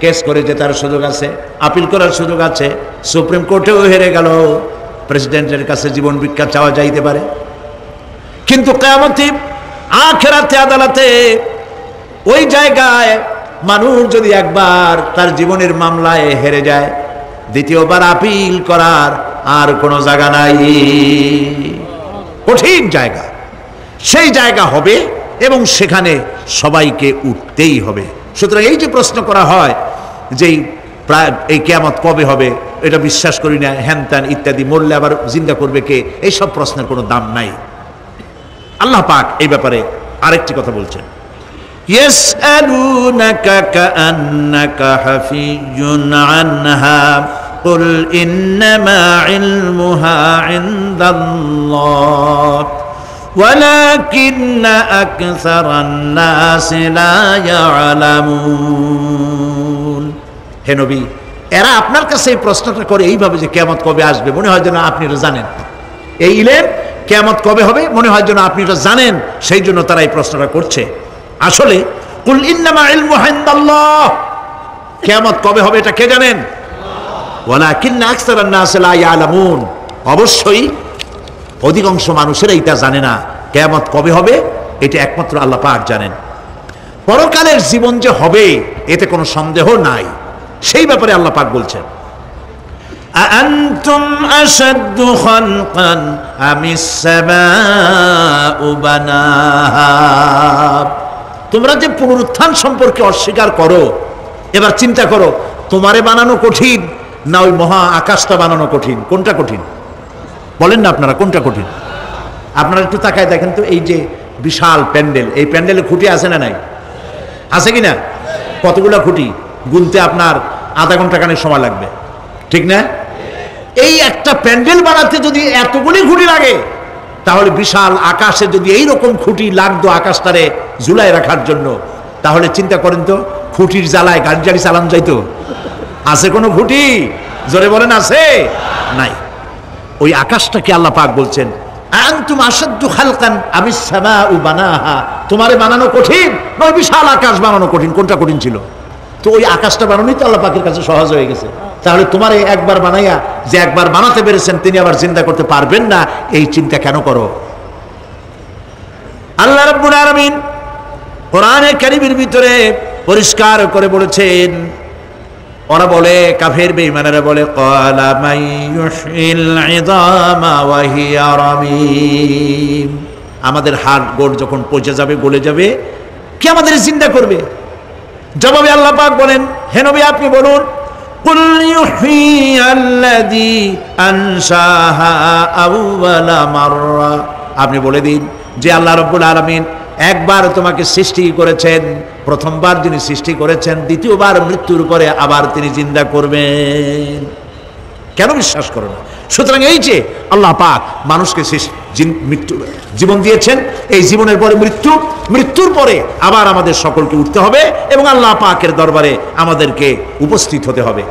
কেস করে জেতার সুযোগ আছে, আপিল করার সুযোগ আছে। সুপ্রিম কোর্টেও হেরে গেল, প্রেসিডেন্টের কাছে জীবন ভিক্ষা চাওয়া যাইতে পারে। কিন্তু কিয়ামতে আখিরাতে আদালতে ওই জায়গায় মানুষ যদি একবার তার জীবনের মামলায় হেরে যায়, দ্বিতীয়বার আপিল করার আর কোনো জায়গা নাই। কঠিন জায়গা, সেই জায়গা হবে এবং সেখানে সবাইকে উঠতেই হবে। সুতরাং এই যে প্রশ্ন করা হয় যে এই কিয়ামত কবে হবে, এটা বিশ্বাস করি না, হ্যান ত্যান ইত্যাদি, মরলে আবার জিন্দা করবে কে, এইসব প্রশ্নের কোনো দাম নাই। আল্লাহ পাক এই ব্যাপারে আরেকটি কথা বলছেন, ইয়াসআলুনাকা কাআন্নাকা হাফিয়ুন আনহা কুল ইন্নামা ইলমুহা ইনদাল্লাহ ওয়ালাকিন্না আকসারান নাসি লা ইয়ালামুন। হে নবী, এরা আপনার কাছে এই প্রশ্নটা করে এইভাবে যে কিয়ামত কবে আসবে, মনে হয় যেন আপনি এটা জানেন। এই ইলম কিয়ামত কবে হবে মনে হয় যেন আপনি এটা জানেন, সেই জন্য তারা এই প্রশ্নটা করছে। আসলে কুল ইন্নামা ইলমুহা ইনদাল্লাহ, কিয়ামত কবে হবে এটা কে জানেন? ওয়ালাকিন্না আকসারান নাসি লা ইয়ালামুন, অবশ্যই অধিকাংশ মানুষেরা এটা জানে না কিয়ামত কবে হবে, এটা একমাত্র আল্লাহ পাক জানেন। পরকালের জীবন যে হবে এতে কোনো সন্দেহ নাই, সেই ব্যাপারে আল্লাহ পাক বলছেন, আআনতুম আশাদ্দু খালকান আমিস সামাউ বানাহা। তোমরা যে পুনরুত্থান সম্পর্কে অস্বীকার করো, এবার চিন্তা করো, তোমারে বানানো কঠিন না ওই মহা আকাশটা বানানো কঠিন? কোনটা কঠিন বলেন না আপনারা, কোনটা কঠিন? আপনারা একটু তাকায় দেখেন তো, এই যে বিশাল প্যান্ডেল, এই প্যান্ডেলে খুঁটি আছে না নাই? আছে কি না? কতগুলো খুঁটি গুনতে আপনার আধা ঘন্টা খানেক সময় লাগবে, ঠিক না? এই একটা প্যান্ডেল বানাতে যদি এতগুলি খুঁটি লাগে, তাহলে বিশাল আকাশে যদি এইরকম খুঁটি লাগতো আকাশটারে ঝুলাই রাখার জন্য, তাহলে চিন্তা করেন তো, খুঁটির জ্বালায় গাড়ি গাড়ি চালানো যাইতো? আছে কোনো খুঁটি? জোরে বলেন, আছে? নাই। ওই আকাশটাকে আল্লাহ পাক বলছেন, আনতুম আশাদ্দু খালকান আমিস সামাউ বানাহা। তোমারে বানানো কঠিন না ওই বিশাল আকাশ বানানো কঠিন? কোনটা কঠিন ছিল? তো ওই আকাশটা বানানোই তো আল্লাহ পাকের কাছে সহজ হয়ে গেছে। তাহলে তোমারে একবার বানাইয়া যে একবার বানাতে পেরেছেন তিনি আবার চিন্তা করতে পারবেন না, এই চিন্তা কেন করো? আল্লাহ রাব্বুল আলামিন কোরআনে কারীমের ভিতরে পরিষ্কার করে বলেছেন, ওরা বলে, কাফের বেঈমানেরা বলে, ক্বালা মান ইউহয়িল ইযামা ওয়া হিয়া রামীম। আমাদের হাড় গোড় যখন পচে যাবে, গলে যাবে, কে আমাদের জিন্দা করবে? জবাবে আল্লাহ পাক বলেন, হে নবী আপনি বলুন, কুল ইউহয়িয়াল্লাযী আনশাহা আউওয়ালা মাররা। আপনি বলে দিন যে আল্লাহ রাব্বুল আলামিন একবার তোমাকে সৃষ্টি করেছেন, প্রথমবার যিনি সৃষ্টি করেছেন, দ্বিতীয়বার মৃত্যুর পরে আবার তিনি জিন্দা করবেন। কেন বিশ্বাস করো না? সুতরাং এই যে আল্লাহ পাক মানুষকে জীবন দিয়েছেন, এই জীবনের পরে মৃত্যু, মৃত্যুর পরে আবার আমাদের সকলকে উঠতে হবে এবং আল্লাহ পাকের দরবারে আমাদেরকে উপস্থিত হতে হবে।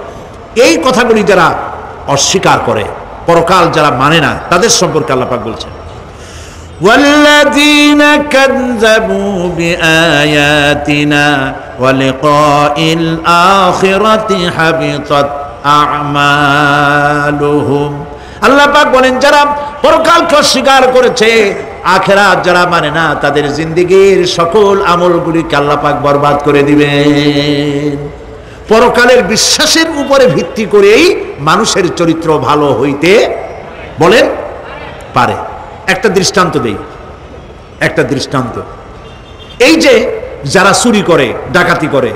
এই কথাগুলি যারা অস্বীকার করে, পরকাল যারা মানে না, তাদের সম্পর্কে আল্লাহ পাক বলছেন, والذين كذبوا بآياتنا ولقاء الآخرة حبطت أعمالهم। আল্লাহ পাক বলেন, যারা পরকালকে অস্বীকার করেছে, আখিরাত যারা মানে না, তাদের জিন্দেগীর সকল আমলগুলিকে আল্লাহ পাক বরবাদ করে দিবেন। পরকালের বিশ্বাসের উপরে ভিত্তি করেই মানুষের চরিত্র ভালো হইতে বলেন পারে। একটা দৃষ্টান্ত দেই, একটা দৃষ্টান্ত। এই যে যারা চুরি করে, ডাকাতি করে,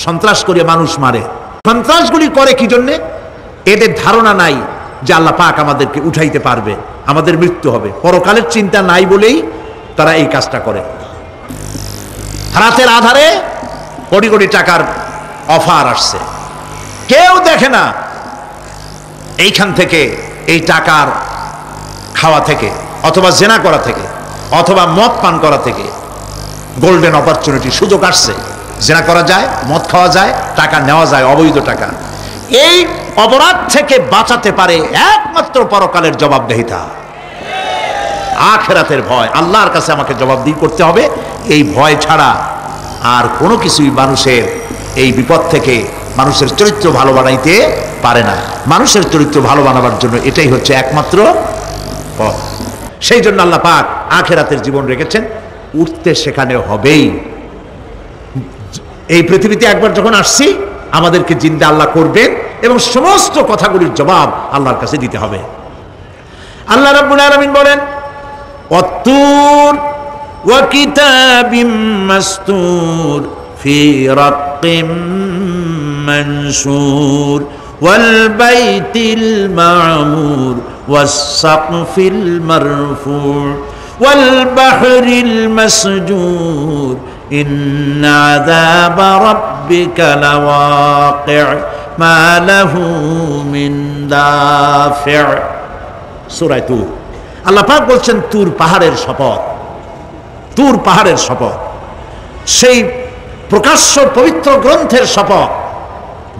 সন্ত্রাস করে মানুষ মারে, সন্ত্রাসগুলি করে কি জন্যে? এদের ধারণা নাই যে আল্লাহ পাক আমাদেরকে উঠাইতে পারবে, আমাদের মৃত্যু হবে। পরকালের চিন্তা নাই বলেই তারা এই কাজটা করে। রাতের আধারে কোটি কোটি টাকার অফার আসছে, কেউ দেখে না এইখান থেকে, এই টাকার খাওয়া থেকে, অথবা জেনা করা থেকে, অথবা মদ পান করা থেকে গোল্ডেন অপরচুনিটি, সুযোগ আসছে, জেনা করা যায়, মদ খাওয়া যায়, টাকা নেওয়া যায়, অবৈধ টাকা। এই অপরাধ থেকে বাঁচাতে পারে একমাত্র পরকালের জবাবদিহিতা, আখিরাতের ভয়। আল্লাহর কাছে আমাকে জবাবদিহি করতে হবে, এই ভয় ছাড়া আর কোনো কিছুই মানুষের এই বিপদ থেকে মানুষের চরিত্র ভালো বানাইতে পারে না। মানুষের চরিত্র ভালো বানাবার জন্য এটাই হচ্ছে একমাত্র পথ। সেই জন্য আল্লাহ পাক আখিরাতের জীবন রেখেছেন, উঠতে সেখানে হবেই। এই পৃথিবীতে একবার যখন আসছি আমাদেরকে জিন্দা আল্লাহ করবেন এবং সমস্ত কথাগুলির জবাব আল্লাহর কাছে দিতে হবে। আল্লাহ রাব্বুল আলামিন বলেন, ওয়াত্তুর ওয়া কিতাবিম মাসতুর ফি রাক্কিম মানশুর ওয়াল বাইতিল মা'মুর ওয়াস সাকফিল মারফু' ওয়াল বাহরিল মাসজুর ইন্না আযাবা রাব্বিকা লাওয়াকি' মা লাহু মিন দাফি'। সূরা তুর। আল্লাহ পাক বলছেন তুর পাহাড়ের শপথ, তুর পাহাড়ের শপথ, সেই প্রকাশ্য পবিত্র গ্রন্থের শপথ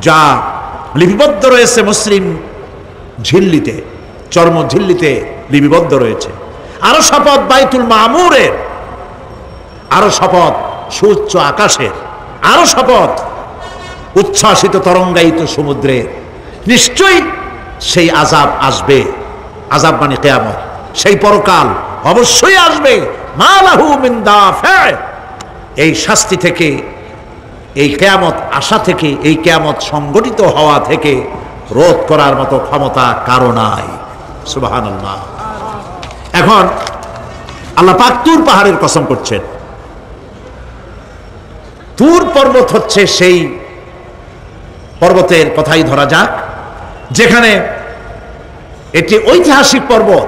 যা লিপিবদ্ধ রয়েছে মুসলিম ঝিল্লিতে, চর্ম ঝিল্লিতে লিপিবদ্ধ রয়েছে। আরো শপথ বাইতুল মামুরের, আরো শপথ সুউচ্চ আকাশের, আরো শপথ উচ্ছ্বাসিত তরঙ্গায়িত সমুদ্রের। নিশ্চয়ই সেই আযাব আসবে, আযাব মানে কিয়ামত, সেই পরকাল অবশ্যই আসবে। মা লাহু মিন দাফি', এই শাস্তি থেকে, এই কিয়ামত আসা থেকে, এই কিয়ামত সংগঠিত হওয়া থেকে রোধ করার মতো ক্ষমতা কারো নাই। সুবহানাল্লাহ। এখন আল্লাহ পাক তুর পাহাড়ের কসম করছেন। তুর পর্বত হচ্ছে সেই পর্বতের কথাই ধরা যাক, যেখানে এটি ঐতিহাসিক পর্বত।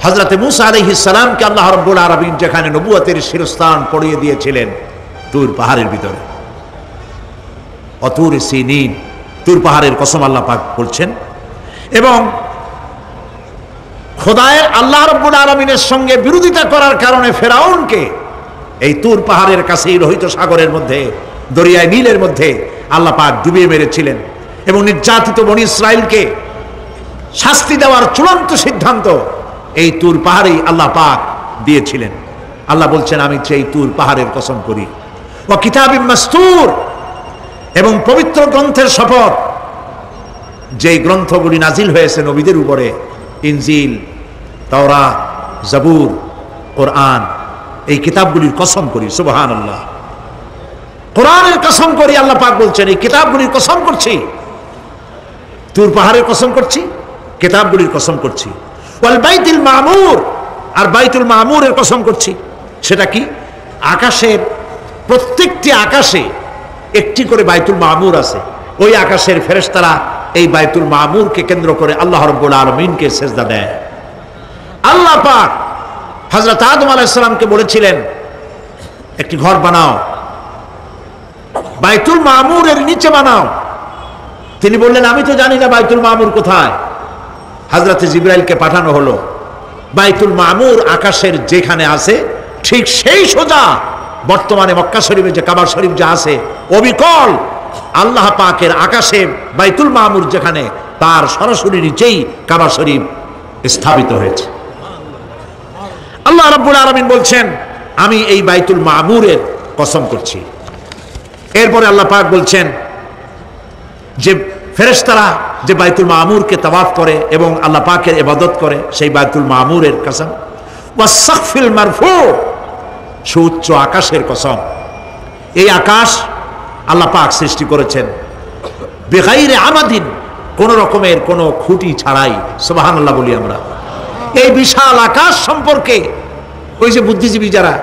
হযরত মূসা আলাইহিস সালামকে আল্লাহ রাব্বুল আলামিন যেখানে নবুয়তের শিরস্থান পড়িয়ে দিয়েছিলেন তুর পাহাড়ের ভিতরে। অতুর সিনিন, তুর পাহাড়ের কসম আল্লাহ পাক বলছেন। এবং খোদায়ের আল্লাহ রাব্বুল আলামিনের সঙ্গে বিরোধিতা করার কারণে ফেরাউনকে এই তুর পাহাড়ের কাছেই লোহিত সাগরের মধ্যে, দরিয়ায় নীলের মধ্যে আল্লাহ পাক ডুবিয়ে মেরেছিলেন এবং নির্যাতিত বনী ইসরাইলকে শাস্তি দেওয়ার চূড়ান্ত সিদ্ধান্ত এই তুর পাহাড়েই আল্লাহ পাক দিয়েছিলেন। আল্লাহ বলছেন, আমি সেই তুর পাহাড়ের কসম করি। ওয়া কিতাবিম মাসতুর, এবং পবিত্র গ্রন্থের শপথ, যেই গ্রন্থগুলি নাজিল হয়েছে নবীদের উপরে, ইনজিল, তাওরাত, জাবুর, কোরআন, এই কিতাবগুলির কসম করি। সুবহানাল্লাহ। কোরআনের কসম করি, আল্লাহ পাক বলছেন এই কিতাবগুলির কসম করছি। তুর পাহাড়ের কসম করছি, কিতাবগুলির কসম করছি। ওয়াল বাইতুল মামুর, আর বাইতুল মামুরের কসম করছি। সেটা কি? আকাশের প্রত্যেকটি আকাশে একটি করে বাইতুল মামুর আছে। ওই আকাশের ফেরেশতারা এই বাইতুল মামুরকে কেন্দ্র করে আল্লাহ রাব্বুল আলামিনকে সেজদা দেয়। আল্লাহ পাক হযরত আদম আলাইহিস সালামকে বলেছিলেন একটি ঘর বানাও, বাইতুল মামুরের নিচে বানাও। তিনি বললেন, আমি তো জানি না বাইতুল মামুর কোথায়। হযরত জিবরাইলকে পাঠানো হলো। বাইতুল মামুর আকাশের যেখানে আছে ঠিক সেই সোজা বর্তমানে মক্কা শরীফে যে কাবা শরীফ যা আছে, অবিকল আল্লাহ পাকের আকাশে বাইতুল মামুর যেখানে, তার সরাসরি নিচেই কাবা শরীফ স্থাপিত হয়েছে। আল্লাহ রাব্বুল আলামিন বলছেন, আমি এই বাইতুল মামুরের কসম করছি। এরপরে আল্লাহ পাক বলছেন যে ফেরেশতারা যে বাইতুল মামুরকে তাওয়াফ করে এবং আল্লাহ পাকের ইবাদত করে, সেই বাইতুল মামুরের কসম। ওয়াস সাকফিল মারফু', সুউচ্চ আকাশের কসম। এই আকাশ আল্লাহ পাক সৃষ্টি করেছেন বেগাইরে আমাদিন, কোন রকমের কোনো খুঁটি ছাড়াই। সুবহানাল্লাহ বলি আমরা। এই বিশাল আকাশ সম্পর্কে ওই যে বুদ্ধিজীবী যারা,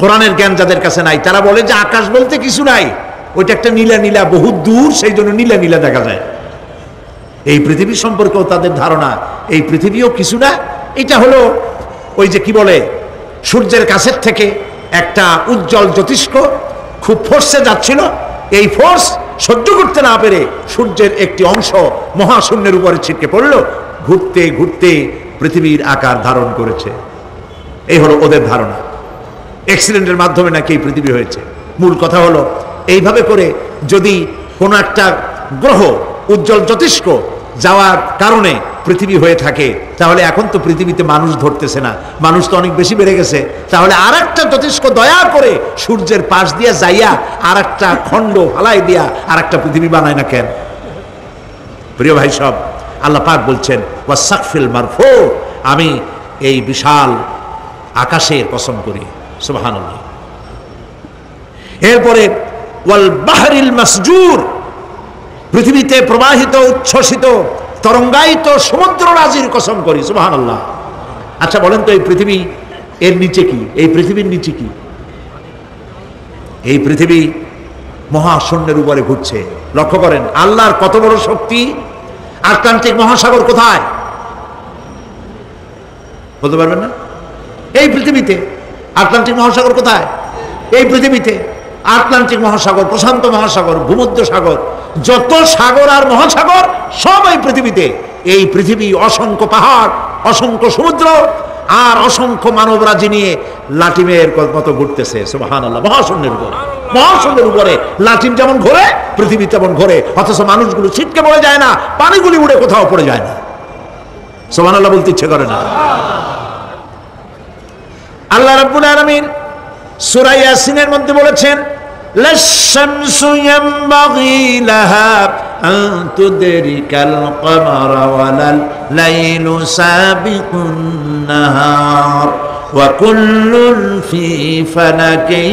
কোরআনের জ্ঞান যাদের কাছে নাই, তারা বলে যে আকাশ বলতে কিছু নাই, ওইটা একটা নীলা নীলা, বহু দূর, সেই জন্য নীলা নীলা দেখা যায়। এই পৃথিবী সম্পর্কেও তাদের ধারণা এই পৃথিবীও কিছু না, এটা হলো ওই যে কি বলে, সূর্যের কাছের থেকে একটা উজ্জ্বল জ্যোতিষ্ক খুব ফোর্সে যাচ্ছিল, এই ফোর্স সহ্য করতে না পেরে সূর্যের একটি অংশ মহাশূন্যের উপরে ছিটকে পড়ল, ঘুরতে ঘুরতে পৃথিবীর আকার ধারণ করেছে। এই হলো ওদের ধারণা। অ্যাক্সিডেন্টের মাধ্যমে নাকি এই পৃথিবী হয়েছে। মূল কথা হলো এইভাবে করে যদি কোনো একটা গ্রহ উজ্জ্বল জ্যোতিষ্ক যাওয়ার কারণে পৃথিবী হয়ে থাকে, তাহলে এখন তো পৃথিবীতে মানুষ ধরতেছে না, মানুষ তো অনেক বেশি বেড়ে গেছে, তাহলে আর একটা জ্যোতিষ্ক দয়া করে সূর্যের পাশ দিয়া যাইয়া আর একটা খণ্ড হালাই দিয়া আর একটা পৃথিবী বানায় না কেন? প্রিয় ভাই সব, আল্লাহ পাক বলছেন ওয়াসাকফিল মারফু, আমি এই বিশাল আকাশের কসম করি, সুবহানাল্লাহ। এরপরে ওয়াল বাহরিল মাসজুর, পৃথিবীতে প্রবাহিত উচ্ছ্বসিত তরঙ্গায়িত সমুদ্র রাজির কসম করি, সুবহানাল্লাহ। আচ্ছা বলেন তো এই পৃথিবী এর নিচে কি? এই পৃথিবীর নিচে কি? এই পৃথিবী মহাশূন্যের উপরে ঘুরছে। লক্ষ্য করেন আল্লাহর কত বড় শক্তি। আটলান্টিক মহাসাগর কোথায় বলতে পারবেন না? এই পৃথিবীতে। আটলান্টিক মহাসাগর কোথায়? এই পৃথিবীতে। আটলান্টিক মহাসাগর, প্রশান্ত মহাসাগর, ভূমধ্য সাগর, যত সাগর আর মহাসাগর সব এই পৃথিবীতে। এই পৃথিবী অসংখ্য পাহাড়, অসংখ্য সমুদ্র আর অসংখ্য মানবরাজি নিয়ে লাটিমের মতো ঘুরতেছে, সুবহানাল্লাহ। মহাশূন্যের উপরে, মহাশূন্যের উপরে লাটিম যেমন ঘোরে পৃথিবী তেমন ঘোরে, অথচ মানুষগুলো ছিটকে পড়ে যায় না, পানিগুলি উড়ে কোথাও পড়ে যায় না। সুবহানাল্লাহ বলতে ইচ্ছে করে না। আল্লাহ রাব্বুল আলামিন সূরা ইয়াসিনের মধ্যে বলেছেন লাশ-শামসু ইয়ানবাগি লাহা আন তুদরিকাল কমারা ওয়ালাল লাইলু সাবিকুন নাহার ওয়া কুল্লুন ফি ফালাকিন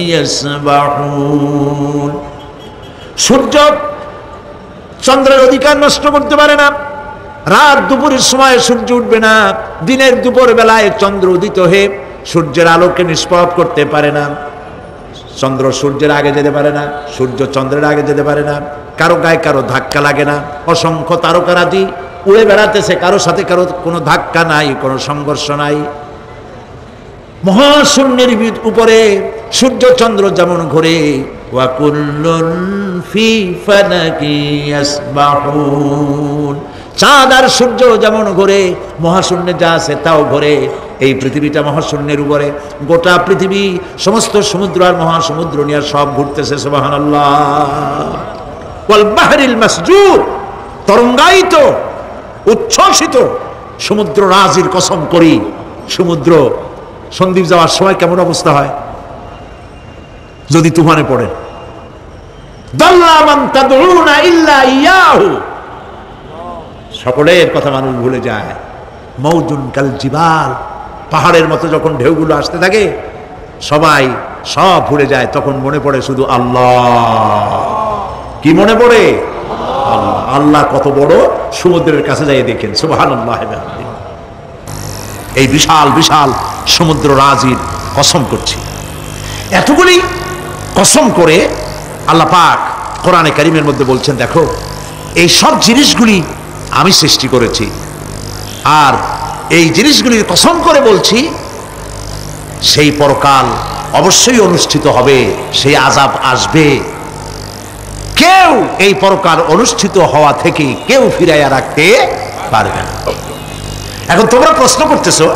ইয়াসবাহুন। সূর্য চন্দ্রের অধিকার নষ্ট করতে পারে না। রাত দুপুরের সময় সূর্য উঠবে না, দিনের দুপুর বেলায় চন্দ্র উদিত হয়ে সূর্যের আলোকে নিষ্প্রভ করতে পারে না। চন্দ্র সূর্যের আগে যেতে পারে না, সূর্য চন্দ্রের আগে যেতে পারে না। কারো গায়ে কারো ধাক্কা লাগে না। অসংখ্য তারকারাজি উড়ে বেড়াতেছে, কারো সাথে কারো কোনো ধাক্কা নাই, কোনো সংঘর্ষ নাই। মহাশূন্যের উপরে সূর্য চন্দ্র যেমন ঘোরে, ওয়া কুল্লুন ফি ফালাকি ইয়াসবাহুন, চাঁদ আর সূর্য যেমন ঘোরে, মহাশূন্যে যা আছে তাও ঘোরে। এই পৃথিবীটা মহাশূন্যের উপরে, গোটা পৃথিবী সমস্ত সমুদ্র আর মহাসমুদ্র নিয়ে সব ঘুরতেছে, সুবহানাল্লাহ। ওয়াল বাহরিল মাসজুর, তরঙ্গায়িত উচ্ছ্বসিত সমুদ্র রাজির কসম করি। সমুদ্র সন্দ্বীপ যাওয়ার সময় কেমন অবস্থা হয় যদি তুফানে পড়ে? দাল্লা মান তাদউনা ইল্লা ইয়াহু, সকলের কথা মানুষ ভুলে যায়। মৌজুন কাল জিবাল, পাহাড়ের মতো যখন ঢেউগুলো আসতে থাকে সবাই সব ভুলে যায়, তখন মনে পড়ে শুধু আল্লাহ। কি মনে পড়ে? আল্লাহ। আল্লাহ কত বড়, সমুদ্রের কাছে যাই দেখেন, সুবহানাল্লাহ। এই বিশাল বিশাল সমুদ্র রাজির কসম করছি। এতগুলি কসম করে আল্লাহ পাক কোরআনে কারীমের মধ্যে বলছেন, দেখো এই সব জিনিসগুলি আমি সৃষ্টি করেছি, আর এই জিনিসগুলির কসম করে বলছি সেই পরকাল অবশ্যই অনুষ্ঠিত হবে, সেই আযাব আসবে। কেউ এই পরকাল অনুষ্ঠিত হওয়া থেকে কেউ ফিরাইয়া রাখতে পারবে না। এখন তোমরা প্রশ্ন করতেছো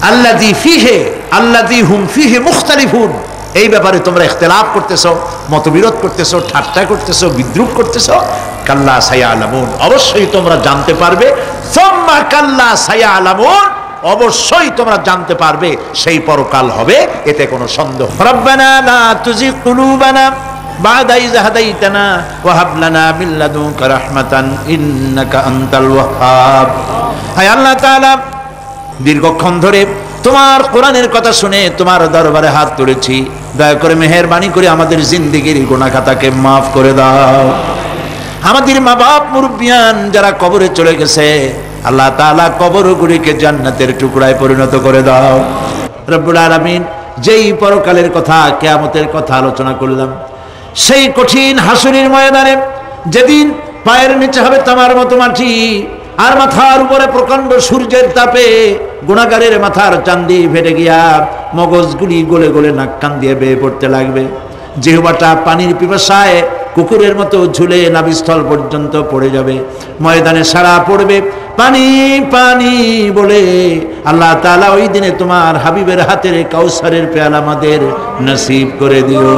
আল্লাযী ফীহি আল্লাযী হুম ফীহি মুখতালিফুন, এই ব্যাপারে তোমরা ইখতিলাফ করতেছো, মতবিরোধ করতেছো, ঠাট্টা করতেছো, বিদ্রূপ করতেছো। কাল্লা সায়ালামুন, অবশ্যই তোমরা জানতে পারবে। সুম্মা কাল্লা সায়ালামুন, অবশ্যই তোমরা জানতে পারবে সেই পরকাল হবে, এতে কোনো সন্দেহ। রব্বানা লা তুজিগ কুলুবানা বা'দা ইয হাদাইতানা ওয়া হাব লানা মিন লাদুনকা রাহমাতান ইন্নাকা আনতাল ওয়াহ্হাব। হে আল্লাহ তাআলা, দীর্ঘক্ষণ ধরে তোমার কোরআনের কথা শুনে তোমার দরবারে হাত তুলেছি, দয়া করে মেহেরবানি করে আমাদের জিন্দেগির গুনাহ খাতাকে মাফ করে দাও। আমাদের মা বাপ মুরব্বিয়ান যারা কবরে চলে গেছে, আল্লাহ তাআলা কবরগুলিকে জান্নাতের টুকরায় পরিণত করে দাও। রব্বুল আলামিন, যেই পরকালের কথা, কিয়ামতের কথা আলোচনা করলাম, সেই কঠিন হাসরের ময়দানে যেদিন পায়ের নিচে হবে তামার মতো মাটি, আর মাথার উপরে প্রকাণ্ড সূর্যের তাপে গুনাহগারের মাথার চান্দি ফেটে গিয়া মগজগুলি গলে গলে নাক কান দিয়ে বেয়ে পড়তে লাগবে। জিহ্বাটা পানির পিপাসায় কুকুরের মতো ঝুলে নাভিস্থল পর্যন্ত পড়ে যাবে। ময়দানে সারা পড়বে পানি পানি বলে। আল্লাহ তাআলা ওই দিনে তোমার হাবিবের হাতের কাউসারের পেয়ালা আমাদের নসিব করে দিও।